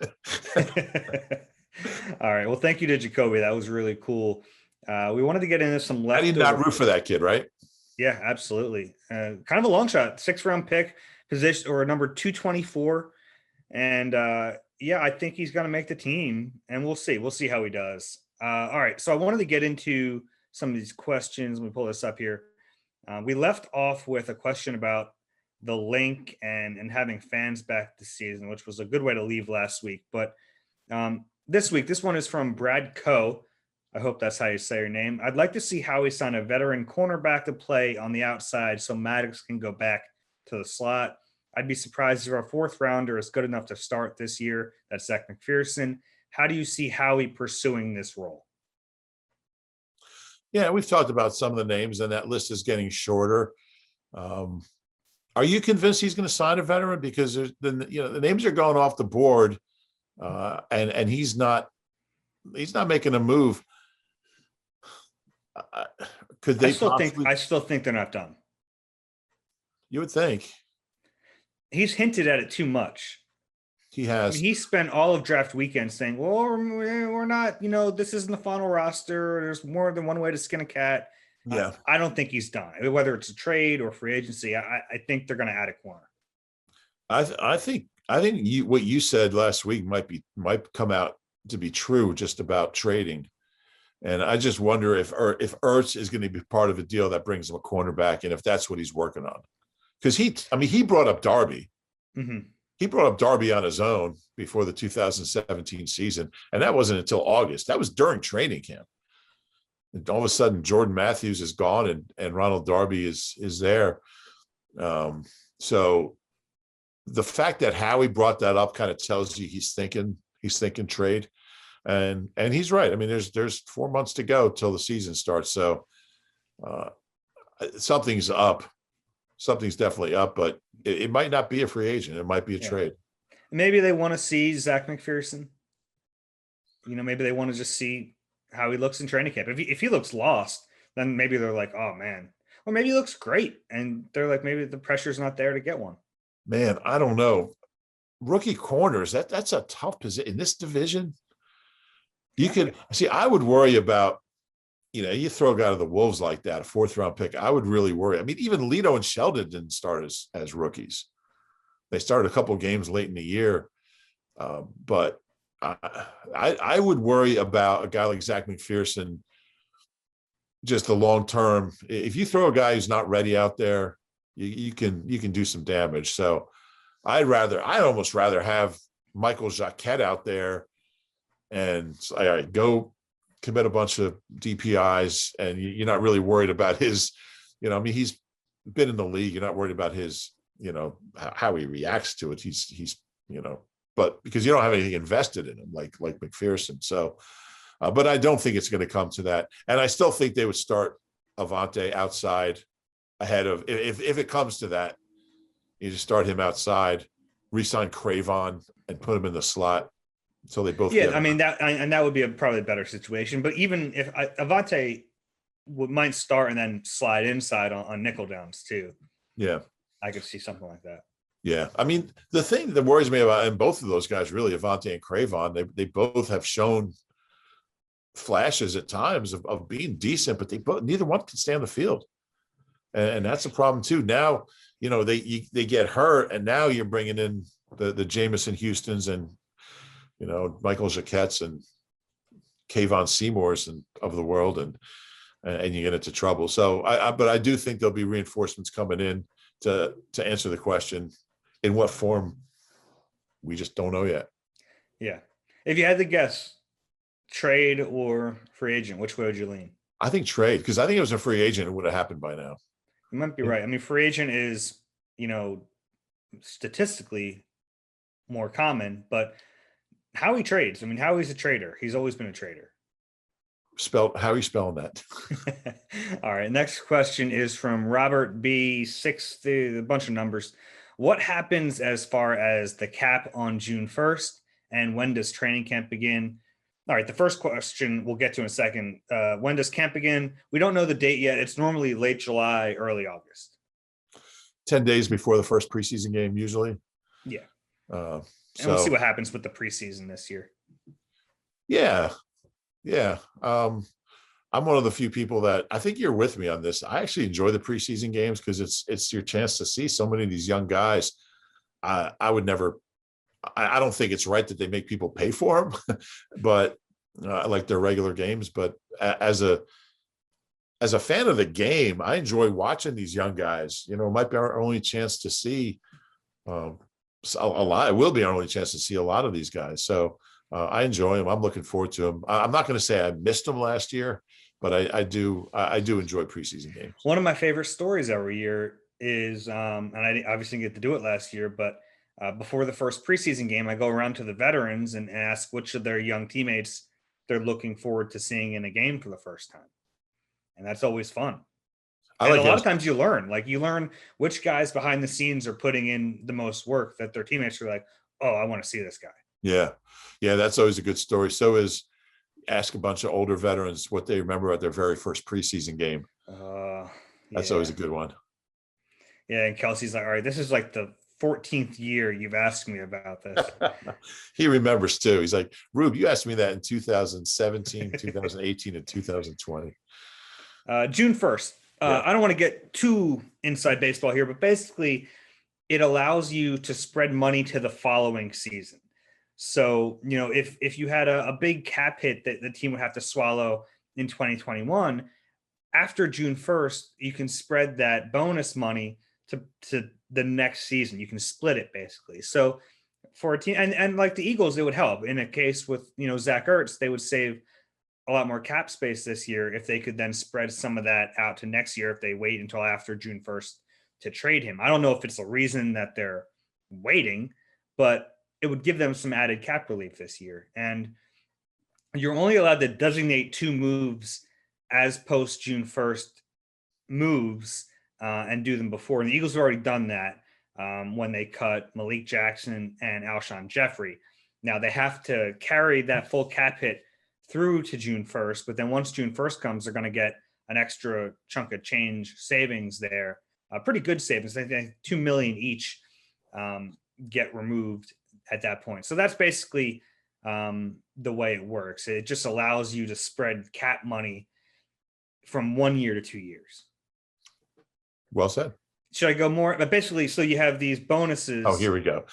All right. Well, thank you to JaCoby. That was really cool. We wanted to get into some leftover. I did not root for that kid, right? Yeah, absolutely. Kind of a long shot, 6th-round pick, position or number 224. And I think he's going to make the team, and we'll see. We'll see how he does. All right. So I wanted to get into some of these questions. Let me pull this up here. We left off with a question about the link and having fans back this season, which was a good way to leave last week. But this week, this one is from Brad Coe. I hope that's how you say your name. I'd like to see how we sign a veteran cornerback to play on the outside so Maddox can go back to the slot. I'd be surprised if our 4th rounder is good enough to start this year. That's Zach McPherson. How do you see Howie pursuing this role? Yeah, we've talked about some of the names, and that list is getting shorter. Are you convinced he's going to sign a veteran? Because the names are going off the board, and he's not making a move. Could they? I still think they're not done. You would think. He's hinted at it too much. He has. I mean, he spent all of draft weekend saying, well, we're not, this isn't the final roster. There's more than one way to skin a cat. Yeah. I don't think he's done. Whether it's a trade or free agency, I think they're going to add a corner. I think what you said last week might come out to be true just about trading. And I just wonder if Ertz is going to be part of a deal that brings him a cornerback, and if that's what he's working on. Because he brought up Darby. Mm-hmm. He brought up Darby on his own before the 2017 season, and that wasn't until August. That was during training camp. And all of a sudden, Jordan Matthews is gone, and Ronald Darby is there. So the fact that Howie brought that up kind of tells you he's thinking trade, and he's right. I mean, there's 4 months to go till the season starts, so something's up. Something's definitely up, but it might not be a free agent. It might be a trade. Maybe they want to see Zach McPherson. Maybe they want to just see how he looks in training camp. If he looks lost, then maybe they're like, oh man. Or maybe he looks great, and they're like, maybe the pressure's not there to get one. Man, I don't know. Rookie corners, that's a tough position in this division. You can see, I would worry about, you throw a guy to the Wolves like that, a 4th-round pick, I would really worry. I mean, even Lito and Sheldon didn't start as rookies. They started a couple of games late in the year. But I would worry about a guy like Zach McPherson, just the long term. If you throw a guy who's not ready out there, you can do some damage. So I'd almost rather have Michael Jacquet out there and all right, go commit a bunch of DPIs, and you're not really worried about his, he's been in the league. You're not worried about his, how he reacts to it. He's but because you don't have anything invested in him like McPherson. So, but I don't think it's going to come to that. And I still think they would start Avante outside ahead of, if it comes to that, you just start him outside, re-sign Kerryon and put him in the slot until they both. Yeah, I mean that would be probably a better situation. But even if Avante might start and then slide inside on nickel downs too. Yeah, I could see something like that. Yeah, I mean, the thing that worries me about, and both of those guys, really, Avante and Kerryon, they both have shown flashes at times of being decent, but neither one can stay on the field, and that's a problem too. Now, they get hurt, and now you're bringing in the Jamison Houstons and Michael Jacquets and Kayvon Seymours and of the world, and you get into trouble. So, but I do think there'll be reinforcements coming in to answer the question. In what form, we just don't know yet. Yeah. If you had to guess, trade or free agent, which way would you lean? I think trade, because I think it was a free agent, it would have happened by now. You might be right. I mean, free agent is, statistically more common, but how he trades. I mean, how he's a trader. He's always been a trader. How are you spelling that? All right. Next question is from Robert B. 6, a bunch of numbers. What happens as far as the cap on June 1st, and when does training camp begin? All right, the first question we'll get to in a second. When does camp begin? We don't know the date yet. It's normally late July, early August. 10 days before the first preseason game, usually. Yeah. And we'll see what happens with the preseason this year. Yeah. I'm one of the few people that, I think you're with me on this. I actually enjoy the preseason games because it's your chance to see so many of these young guys. I don't think it's right that they make people pay for them, but like their regular games. But as a fan of the game, I enjoy watching these young guys. It might be our only chance to see a lot. It will be our only chance to see a lot of these guys. So I enjoy them. I'm looking forward to them. I'm not going to say I missed them last year, but I do enjoy preseason games. One of my favorite stories every year is, and I obviously didn't get to do it last year, but before the first preseason game, I go around to the veterans and ask which of their young teammates they're looking forward to seeing in a game for the first time. And that's always fun. And a lot of times you learn which guys behind the scenes are putting in the most work, that their teammates are like, oh, I want to see this guy. Yeah. That's always a good story. So is ask a bunch of older veterans what they remember about their very first preseason game. That's always a good one. Yeah. And Kelsey's like, all right, this is like the 14th year you've asked me about this. He remembers too. He's like, Rube, you asked me that in 2017, 2018, and 2020. June 1st. I don't want to get too inside baseball here, but basically it allows you to spread money to the following season. So, if you had a big cap hit that the team would have to swallow in 2021, after June 1st, you can spread that bonus money to the next season. You can split it basically. So for a team, and like the Eagles, it would help. In a case with, Zach Ertz, they would save a lot more cap space this year if they could then spread some of that out to next year if they wait until after June 1st to trade him. I don't know if it's a reason that they're waiting, but it would give them some added cap relief this year. And you're only allowed to designate 2 moves as post June 1st moves and do them before. And the Eagles have already done that when they cut Malik Jackson and Alshon Jeffrey. Now they have to carry that full cap hit through to June 1st, but then once June 1st comes, they're going to get an extra chunk of change savings there. Pretty good savings. I think $2 million each get removed at that point. So that's basically the way it works. It just allows you to spread cap money from 1 year to 2 years. Well said. Should I go more? But basically, so you have these bonuses. Oh, here we go.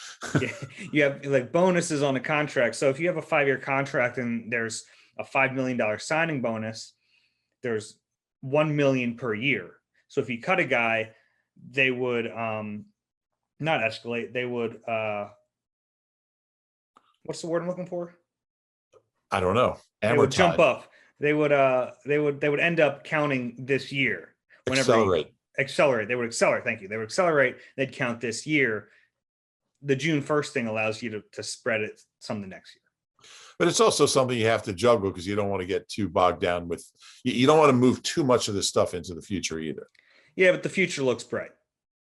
You have like bonuses on the contract. So if you have a 5-year contract and there's a $5 million signing bonus, there's $1 million per year. So if you cut a guy, they would not escalate. They would what's the word I'm looking for? I don't know. They would jump up. They would end up counting this year. Accelerate. They would accelerate. Thank you. They would accelerate. They'd count this year. The June 1st thing allows you to spread it some the next year. But it's also something you have to juggle because you don't want to get too bogged down with, you don't want to move too much of this stuff into the future either. Yeah, but the future looks bright,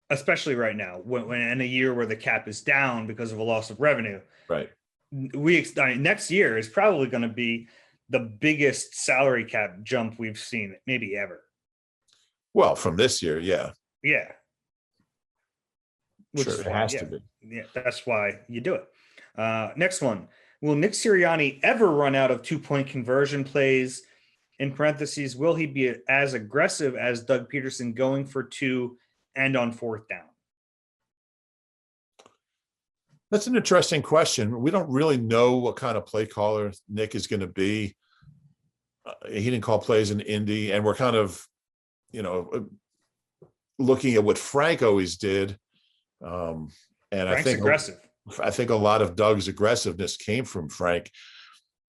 especially right now when in a year where the cap is down because of a loss of revenue. Right. Next year is probably going to be the biggest salary cap jump we've seen maybe ever. Well, from this year, yeah. Yeah. Sure, it has to be. Yeah, that's why you do it. Next one. Will Nick Sirianni ever run out of 2-point conversion plays? In parentheses, will he be as aggressive as Doug Peterson going for 2 and on 4th down? That's an interesting question. We don't really know what kind of play caller Nick is going to be. He didn't call plays in Indy, and we're kind of, looking at what Frank always did. And Frank's I think aggressive. I think a lot of Doug's aggressiveness came from Frank.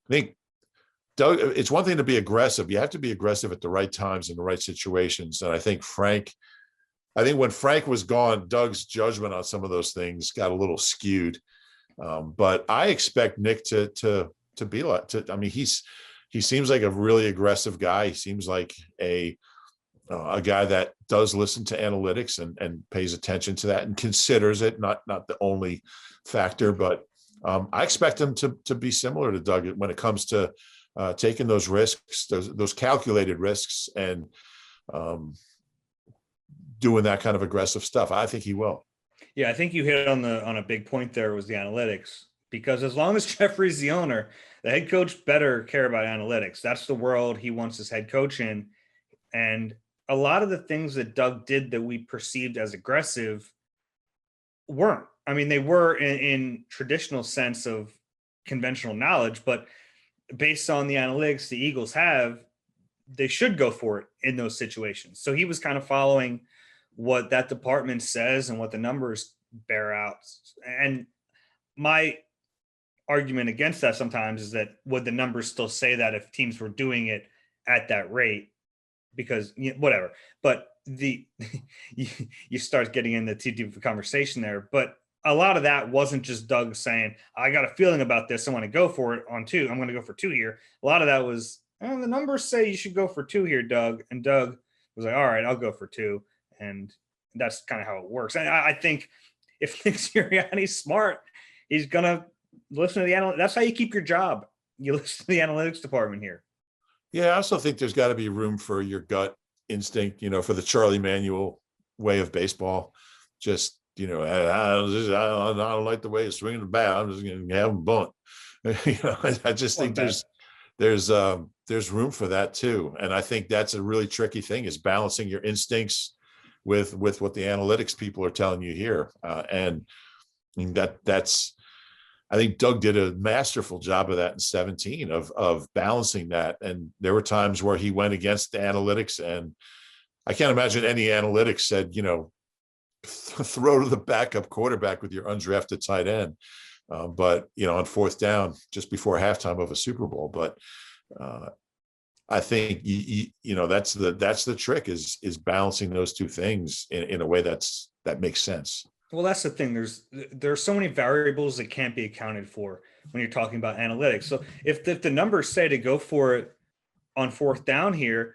I think Doug, it's one thing to be aggressive. You have to be aggressive at the right times in the right situations. And I think when Frank was gone, Doug's judgment on some of those things got a little skewed. But I expect Nick to be like, he seems like a really aggressive guy. He seems like a guy that does listen to analytics and pays attention to that and considers it, not the only factor, but I expect him to be similar to Doug when it comes to taking those risks, those calculated risks, and doing that kind of aggressive stuff. I think he will. Yeah, I think you hit on a big point there was the analytics, because as long as Jeffrey's the owner, the head coach better care about analytics. That's the world he wants his head coach in. And a lot of the things that Doug did that we perceived as aggressive weren't. I mean, they were in traditional sense of conventional knowledge, but based on the analytics the Eagles have, they should go for it in those situations. So he was kind of following what that department says and what the numbers bear out. And my argument against that sometimes is that would the numbers still say that if teams were doing it at that rate? Because whatever, but you start getting into too deep of a conversation there. But a lot of that wasn't just Doug saying, I got a feeling about this, I want to go for it on 2. I'm going to go for 2 here. A lot of that was, the numbers say you should go for 2 here, Doug. And Doug was like, all right, I'll go for 2. And that's kind of how it works. And I think if Nick Sirianni's smart, he's going to listen to the analytics. That's how you keep your job. You listen to the analytics department here. Yeah, I also think there's got to be room for your gut instinct, for the Charlie Manuel way of baseball. Just, I don't like the way he's swinging the bat. I'm just going to have him bunt. I just think there's room for that too. And I think that's a really tricky thing, is balancing your instincts with what the analytics people are telling you here. And that's I think Doug did a masterful job of that in 17 of balancing that. And there were times where he went against the analytics, and I can't imagine any analytics said, throw to the backup quarterback with your undrafted tight end. But, on fourth down, just before halftime of a Super Bowl. But I think, that's the trick is balancing those two things in a way that makes sense. Well, that's the thing. There's so many variables that can't be accounted for when you're talking about analytics. So if the numbers say to go for it on fourth down here,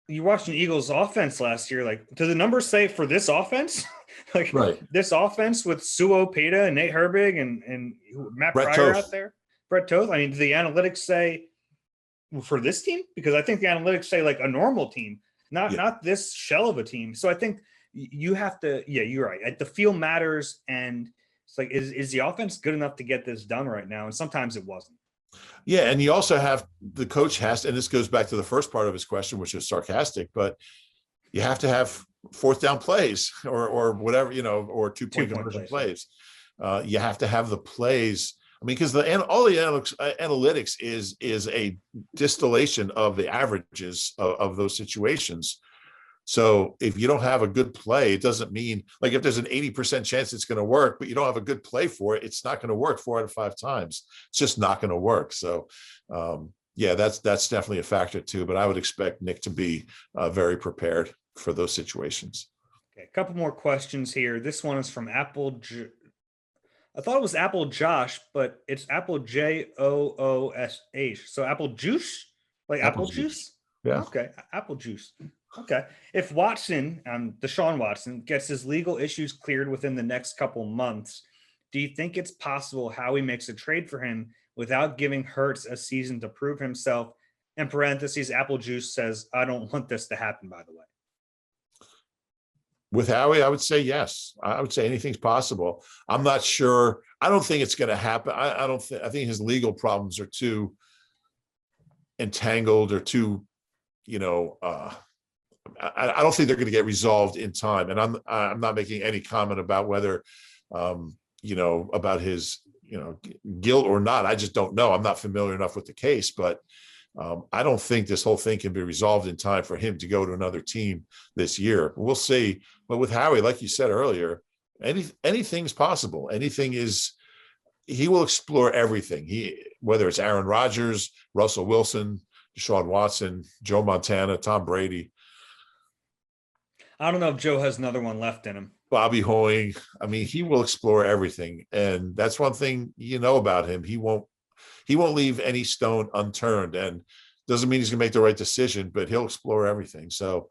you watched an Eagles offense last year. Like, do the numbers say for this offense? Like right. This offense with Suo Peta and Nate Herbig and Matt Brett Pryor Toth. out there, Brett Toth. I mean, do the analytics say for this team? Because I think the analytics say like a normal team, not this shell of a team. So I think you have to, you're right. The feel matters. And it's like, is the offense good enough to get this done right now? And sometimes it wasn't. Yeah. And you also have, the coach has, and this goes back to the first part of his question, which is sarcastic, but you have to have fourth down plays or whatever, or two-point conversion plays. You have to have the plays. I mean, because all the analytics is a distillation of the averages of those situations. So if you don't have a good play, it doesn't mean, like, if there's an 80% chance it's going to work, but you don't have a good play for it, it's not going to work 4 out of 5 times. It's just not going to work. So that's definitely a factor too. But I would expect Nick to be very prepared for those situations. Okay, a couple more questions here. This one is from Apple. I thought it was Apple Josh, but it's Apple JOOSH. So Apple Juice, like Apple Juice. Yeah. Okay, Apple Juice. Okay. If Watson, Deshaun Watson, gets his legal issues cleared within the next couple months, do you think it's possible Howie makes a trade for him without giving Hurts a season to prove himself? In parentheses, Apple Juice says, I don't want this to happen, by the way. With Howie, I would say yes. I would say anything's possible. I'm not sure. I don't think it's going to happen. I think his legal problems are too entangled or too, I don't think they're going to get resolved in time. And I'm not making any comment about whether, about his, guilt or not. I just don't know. I'm not familiar enough with the case, but I don't think this whole thing can be resolved in time for him to go to another team this year. We'll see. But with Howie, like you said earlier, anything's possible. He will explore everything. Whether it's Aaron Rodgers, Russell Wilson, Deshaun Watson, Joe Montana, Tom Brady. I don't know if Joe has another one left in him. Bobby Hoying. I mean, he will explore everything. And that's one thing about him. He won't leave any stone unturned, and doesn't mean he's going to make the right decision, but he'll explore everything. So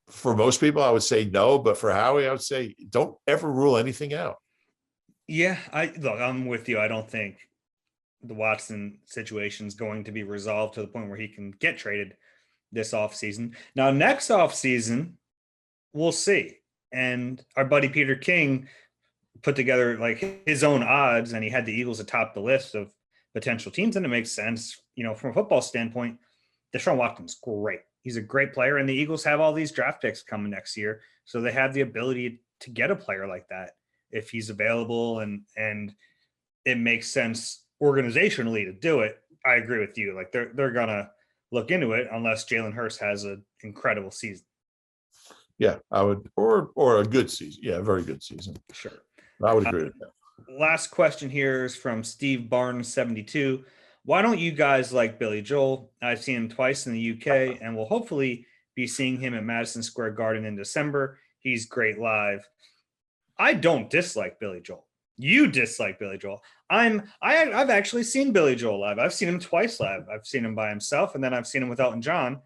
for most people, I would say no, but for Howie, I would say don't ever rule anything out. Yeah, I'm with you. I don't think the Watson situation is going to be resolved to the point where he can get traded this offseason. Now, next offseason, we'll see. And our buddy Peter King put together like his own odds, and he had the Eagles atop the list of potential teams. And it makes sense, from a football standpoint. Deshaun Watson's great. He's a great player, and the Eagles have all these draft picks coming next year. So they have the ability to get a player like that if he's available, and it makes sense organizationally to do it. I agree with you. Like they're gonna look into it unless Jalen Hurts has an incredible season. Yeah, I would, or a good season. Yeah, a very good season. Sure. I would agree with that. Last question here is from Steve Barnes 72. Why don't you guys like Billy Joel? I've seen him twice in the UK, and we'll hopefully be seeing him at Madison Square Garden in December. He's great live. I don't dislike Billy Joel. You dislike Billy Joel. I've actually seen Billy Joel live. I've seen him twice live. I've seen him by himself, and then I've seen him with Elton John.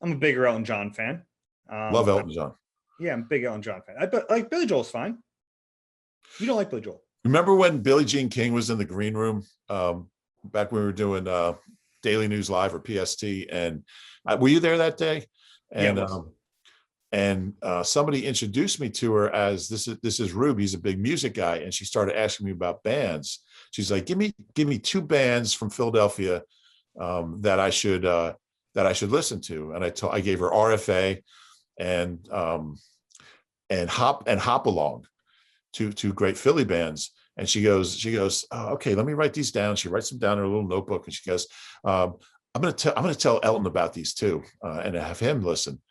I'm a bigger Elton John fan. Love Elton John. Yeah, I'm a big Elton John fan. But like Billy Joel's fine. You don't like Billy Joel. Remember when Billie Jean King was in the green room back when we were doing Daily News Live or PST? And were you there that day? And somebody introduced me to her as this is Rube. He's a big music guy, and she started asking me about bands. She's like, give me 2 bands from Philadelphia that I should listen to. And I gave her RFA and Hop Along, two great Philly bands. And she goes, oh, okay, let me write these down. She writes them down in her little notebook, and she goes, I'm going to tell Elton about these too, and have him listen.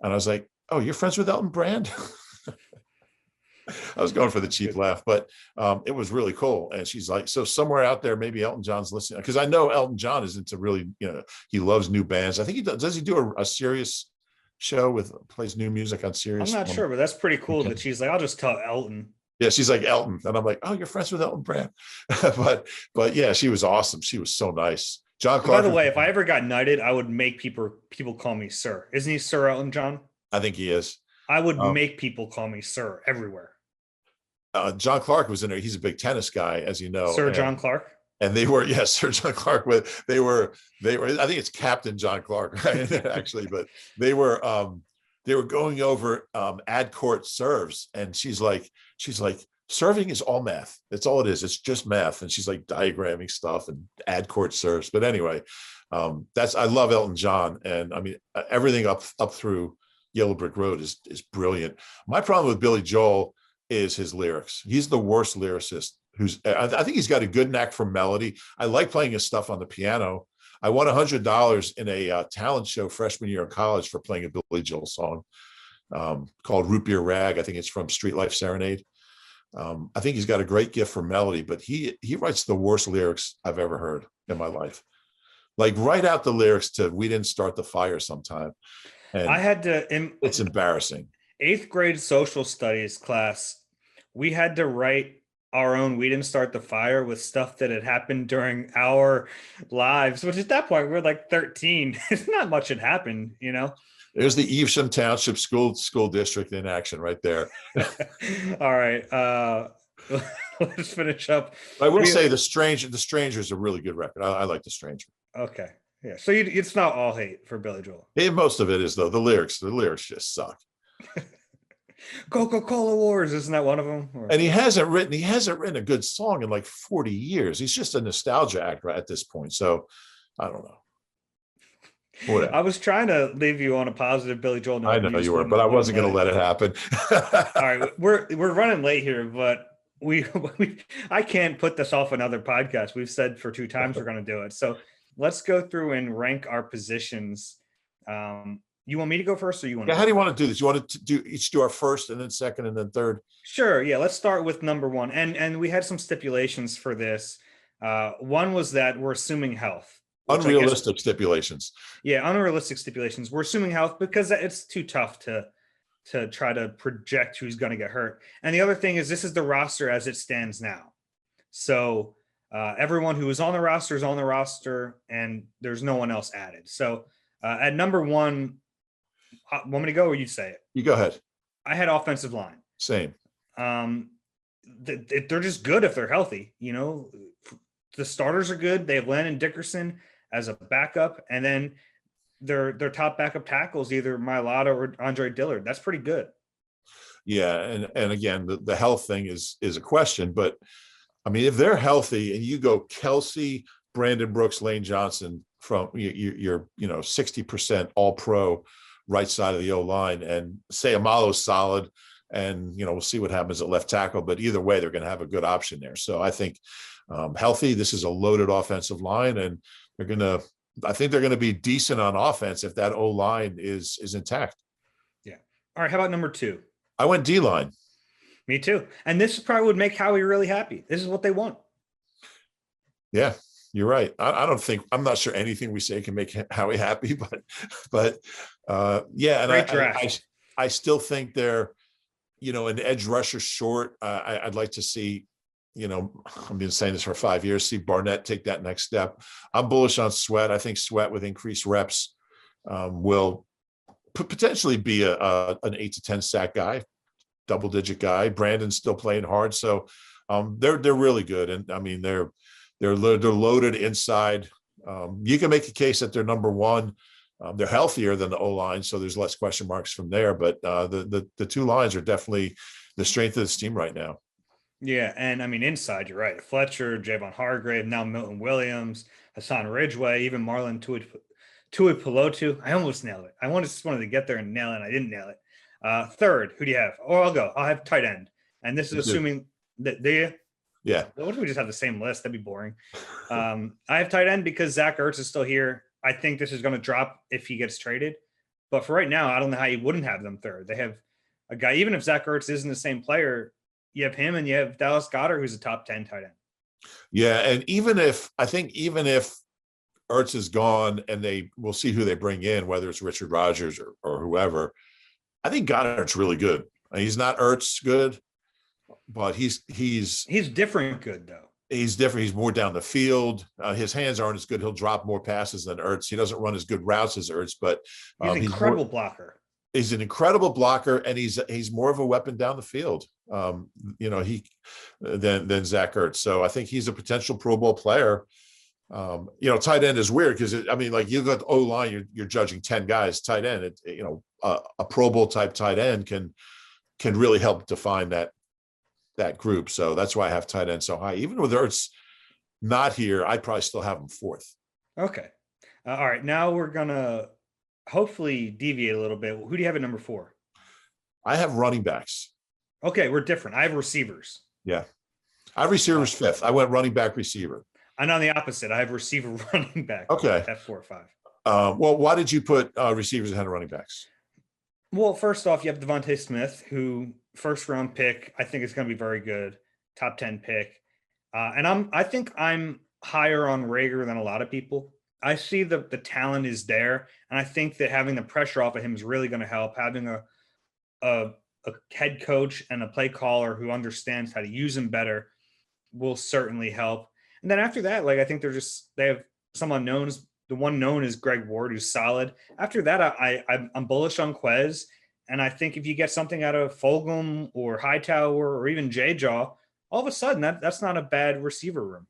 And I was like, oh, you're friends with Elton Brand? I was going for the cheap laugh, but it was really cool. And she's like, so somewhere out there, maybe Elton John's listening, because I know Elton John is into really, he loves new bands. I think he does he do a Sirius show plays new music on Sirius? I'm not sure, but that's pretty cool that she's like, I'll just tell Elton. Yeah, she's like Elton. And I'm like, oh, you're friends with Elton Brand. but yeah, she was awesome. She was so nice. John Clark. By the way, if I ever got knighted, I would make people call me sir. Isn't he Sir Elton John? I think he is. I would make people call me sir everywhere. John Clark was in there. He's a big tennis guy, as you know. Sir John Clark. And they were, yes, Sir John Clark. They were. I think it's Captain John Clark, right? Actually, but they were going over ad court serves, and she's like, serving is all math. That's all it is. It's just math. And she's like diagramming stuff and ad court serves. But anyway, I love Elton John, and I mean everything up through Yellow Brick Road is brilliant. My problem with Billy Joel is his lyrics. He's the worst lyricist. I think he's got a good knack for melody. I like playing his stuff on the piano. I won $100 in a talent show freshman year in college for playing a Billy Joel song called Root Beer Rag. I think it's from Street Life Serenade. I think he's got a great gift for melody, but he writes the worst lyrics I've ever heard in my life. Like, write out the lyrics to "We Didn't Start the Fire" sometime. And I had to. It's embarrassing. 8th grade social studies class, we had to write our own "We Didn't Start the Fire" with stuff that had happened during our lives, which at that point we were like 13. It's not much had happened, There's the Evesham Township School District in action right there. All right. Let's finish up. I will say The Stranger is a really good record. I like The Stranger. Okay. Yeah. So it's not all hate for Billy Joel. Yeah, most of it is, though. The lyrics just suck. Coca-Cola Wars, isn't that one of them? And he hasn't written a good song in like 40 years. He's just a nostalgia actor at this point. So I don't know. Whatever. I was trying to leave you on a positive Billy Joel note. I know you were, but I wasn't going to let it happen. All right, we're running late here, but I can't put this off another podcast. We've said for 2 times we're going to do it. So let's go through and rank our positions. You want me to go first, or you want? Yeah, how do you want to do this? You want to do our first, and then second, and then third? Sure. Yeah, let's start with number 1, and we had some stipulations for this. One was that we're assuming health. Unrealistic stipulations. Yeah, unrealistic stipulations. We're assuming health because it's too tough to try to project who's going to get hurt. And the other thing is, this is the roster as it stands now. So everyone who is on the roster is on the roster, and there's no one else added. So at number 1, want me to go, or you say it? You go ahead. I had offensive line. Same. They're just good if they're healthy. The starters are good. They have Landon Dickerson as a backup, and then their top backup tackles, either Mailata or Andre Dillard. That's pretty good. Yeah, and again, the health thing is a question, but I mean, if they're healthy and you go Kelsey, Brandon Brooks, Lane Johnson from you're 60% all pro right side of the O-line, and say Amalo's solid, and we'll see what happens at left tackle, but either way, they're going to have a good option there. So I think healthy, this is a loaded offensive line, and I think they're going to be decent on offense if that O-line is intact. Yeah. All right. How about number 2? I went D-line. Me too. And this probably would make Howie really happy. This is what they want. Yeah, you're right. I'm not sure anything we say can make Howie happy, but yeah. And great draft. I still think they're, an edge rusher short. I'd like to see, I've been saying this for 5 years, see Barnett take that next step. I'm bullish on Sweat. I think Sweat with increased reps will potentially be an 8 to 10 sack guy, double-digit guy. Brandon's still playing hard, so they're really good. And I mean, they're loaded inside. You can make a case that they're number 1. They're healthier than the O-line, so there's less question marks from there. But the 2 lines are definitely the strength of this team right now. Yeah, and I mean, inside, you're right. Fletcher, Javon Hargrave, now Milton Williams, Hassan Ridgeway, even Marlon Tuipulotu. I almost nailed it. I just wanted to get there and nail it, and I didn't nail it. Third, who do you have? Or I'll go. I'll have tight end. And this is assuming that Yeah. What if we just have the same list? That'd be boring. I have tight end because Zach Ertz is still here. I think this is going to drop if he gets traded. But for right now, I don't know how you wouldn't have them third. They have a guy, even if Zach Ertz isn't the same player, you have him and you have Dallas Goedert, who's a top 10 tight end. Yeah. And even if Ertz is gone and we'll see who they bring in, whether it's Richard Rodgers or whoever, I think Goddard's really good. He's not Ertz good, but he's different good though. He's different. He's more down the field. His hands aren't as good. He'll drop more passes than Ertz. He doesn't run as good routes as Ertz, but he's an incredible blocker. He's an incredible blocker, and he's more of a weapon down the field. Than Zach Ertz. So I think he's a potential Pro Bowl player. Tight end is weird because like you got O line, you're judging 10 guys. Tight end, a Pro Bowl type tight end can really help define that group. So that's why I have tight end so high. Even with Ertz not here, I'd probably still have him fourth. Okay. All right. Now we're going to hopefully deviate a little bit. Who do you have at number 4? I have running backs. Okay. We're different. I have receivers. Yeah. I have receivers fifth. I went running back receiver. And on the opposite, I have receiver running back. Okay. At 4 or 5. Well, why did you put receivers ahead of running backs? Well, first off, you have Devontae Smith, who first round pick. I think is going to be very good. Top 10 pick. And I think I'm higher on Rager than a lot of people. I see the talent is there. And I think that having the pressure off of him is really going to help. Having a head coach and a play caller who understands how to use him better will certainly help. And then after that, I think they have some unknowns. The one known is Greg Ward, who's solid. After that, I'm bullish on Quez. And I think if you get something out of Fulgham or Hightower or even J-Jaw, all of a sudden that's not a bad receiver room.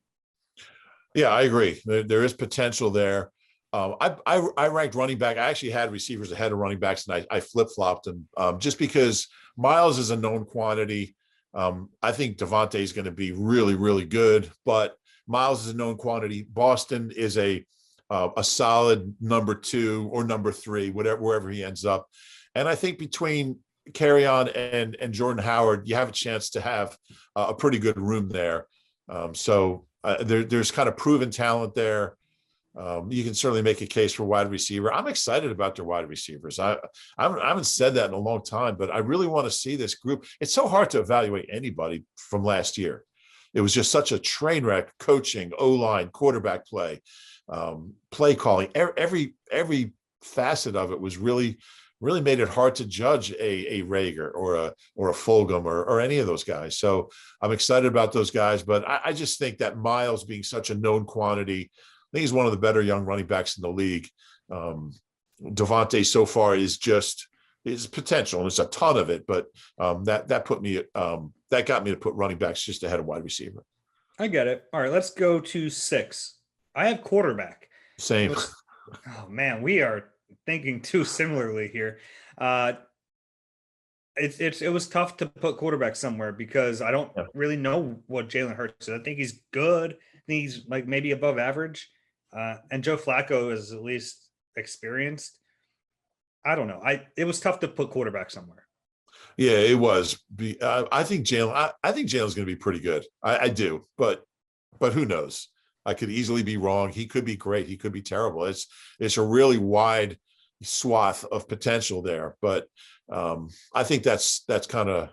Yeah, I agree. There is potential there. I ranked running back. I actually had receivers ahead of running backs, and I flip-flopped them just because Miles is a known quantity. I think Devontae is going to be really, really good, but Miles is a known quantity. Boston is a solid number 2 or number 3, wherever he ends up. And I think between Kerryon and Jordan Howard, you have a chance to have a pretty good room there. So there's kind of proven talent there. You can certainly make a case for wide receiver. I'm excited about their wide receivers. I haven't said that in a long time, but I really want to see this group. It's so hard to evaluate anybody from last year. It was just such a train wreck, coaching, O-line, quarterback play, play calling. Every facet of it was really made it hard to judge a Rager or a Fulgham or any of those guys. So I'm excited about those guys, but I just think that Miles being such a known quantity, I think he's one of the better young running backs in the league. Devontae so far is potential, and there's a ton of it, but that got me to put running backs just ahead of wide receiver. I get it. All right, let's go to 6. I have quarterback. Same. Oh man, we are thinking too similarly here. It was tough to put quarterback somewhere because I don't really know what Jalen Hurts is. I think he's good. I think he's maybe above average. And Joe Flacco is at least experienced. I don't know. It was tough to put quarterback somewhere. Yeah, it was. I think Jalen. I think Jalen's going to be pretty good. I do, but who knows? I could easily be wrong. He could be great. He could be terrible. It's a really wide swath of potential there. But I think that's kind of.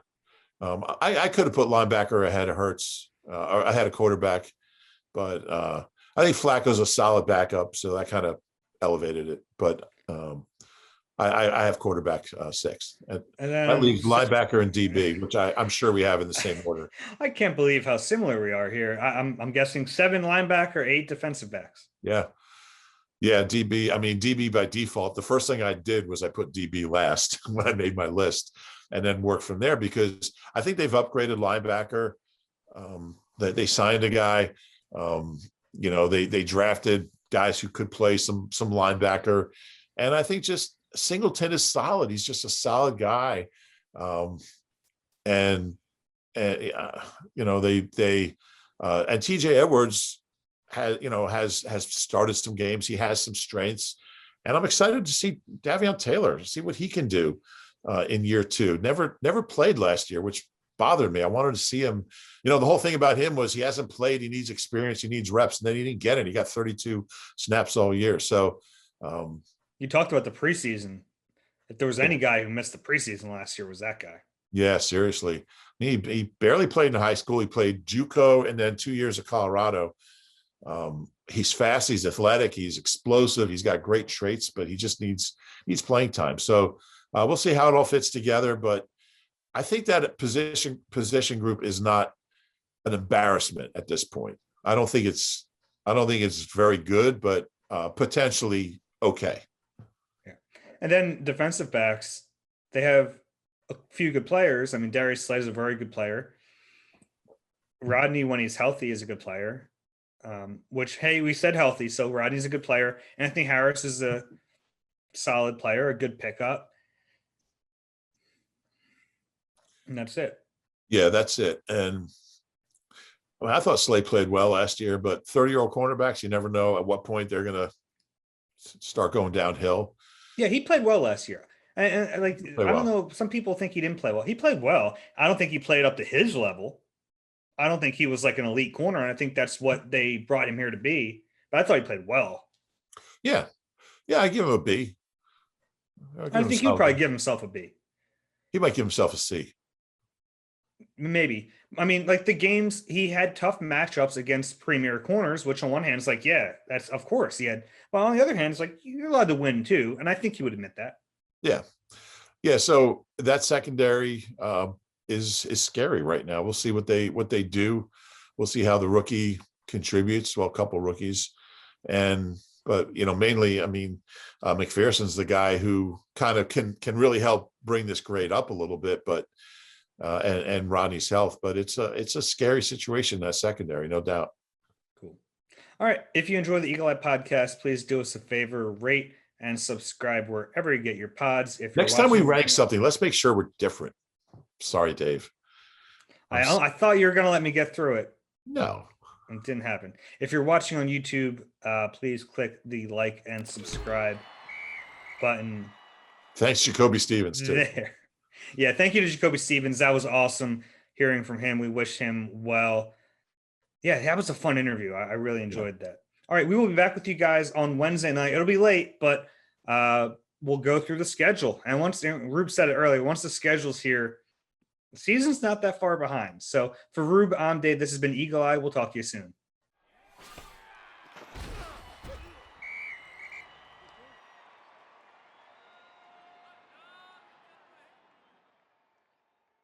I could have put linebacker ahead of Hurts or ahead of quarterback, but I think Flacco's a solid backup, so that kind of elevated it. But I have quarterback 6. And then that leaves linebacker and DB, which I'm sure we have in the same order. I can't believe how similar we are here. I'm guessing 7 linebacker, 8 defensive backs. Yeah. DB. I mean, DB by default. The first thing I did was I put DB last when I made my list, and then work from there because I think they've upgraded linebacker. They signed a guy. They drafted guys who could play some linebacker, and I think just Singleton is solid. He's just a solid guy. And TJ Edwards has started some games. He has some strengths, and I'm excited to see Davion Taylor, see what he can do in year 2. Never played last year, which bothered me. I wanted to see him. The whole thing about him was he hasn't played. He needs experience. He needs reps. And then he didn't get it. He got 32 snaps all year. So you talked about the preseason. If there was any guy who missed the preseason last year, was that guy. Yeah, seriously. He barely played in high school. He played JUCO and then 2 years of Colorado. He's fast. He's athletic. He's explosive. He's got great traits, but he just needs playing time. So we'll see how it all fits together. But I think that position group is not an embarrassment at this point. I don't think it's very good, but potentially okay. Yeah. And then defensive backs, they have a few good players. I mean, Darius Slay is a very good player. Rodney, when he's healthy, is a good player. Which, hey, we said healthy, so Rodney's a good player. Anthony Harris is a solid player, a good pickup. And that's it. Yeah, that's it. And I thought Slay played well last year, but 30-year-old cornerbacks, you never know at what point they're going to start going downhill. Yeah, he played well last year. And I don't know, some people think he didn't play well. He played well. I don't think he played up to his level. I don't think he was like an elite corner, and I think that's what they brought him here to be. But I thought he played well. Yeah. Yeah, I give him a B. I think he'll probably give himself a B. He might give himself a C. Maybe. I mean, like the games, he had tough matchups against premier corners, which on one hand is like, yeah, that's of course he had. Well, on the other hand, it's like you're allowed to win too. And I think he would admit that. Yeah. Yeah. So that secondary is scary right now. We'll see what they do. We'll see how the rookie contributes. Well, a couple rookies. But mainly, I mean, McPherson's the guy who kind of can really help bring this grade up a little bit, but and Rodney's health, but it's a scary situation, that secondary, no doubt. Cool. All right. If you enjoy the Eagle Eye podcast, please do us a favor, rate and subscribe wherever you get your pods. If next time we rank something, let's make sure we're different. Sorry, Dave. I thought you were going to let me get through it. No. It didn't happen. If you're watching on YouTube, please click the like and subscribe button. Thanks, JaCoby Stevens, too. There. Yeah, thank you to JaCoby Stevens. That was awesome hearing from him. We wish him well. Yeah, that was a fun interview. I really enjoyed that. All right, we will be back with you guys on Wednesday night. It'll be late, but we'll go through the schedule. And once Rube said it earlier, once the schedule's here, the season's not that far behind. So for Rube, I'm Dave. This has been Eagle Eye. We'll talk to you soon.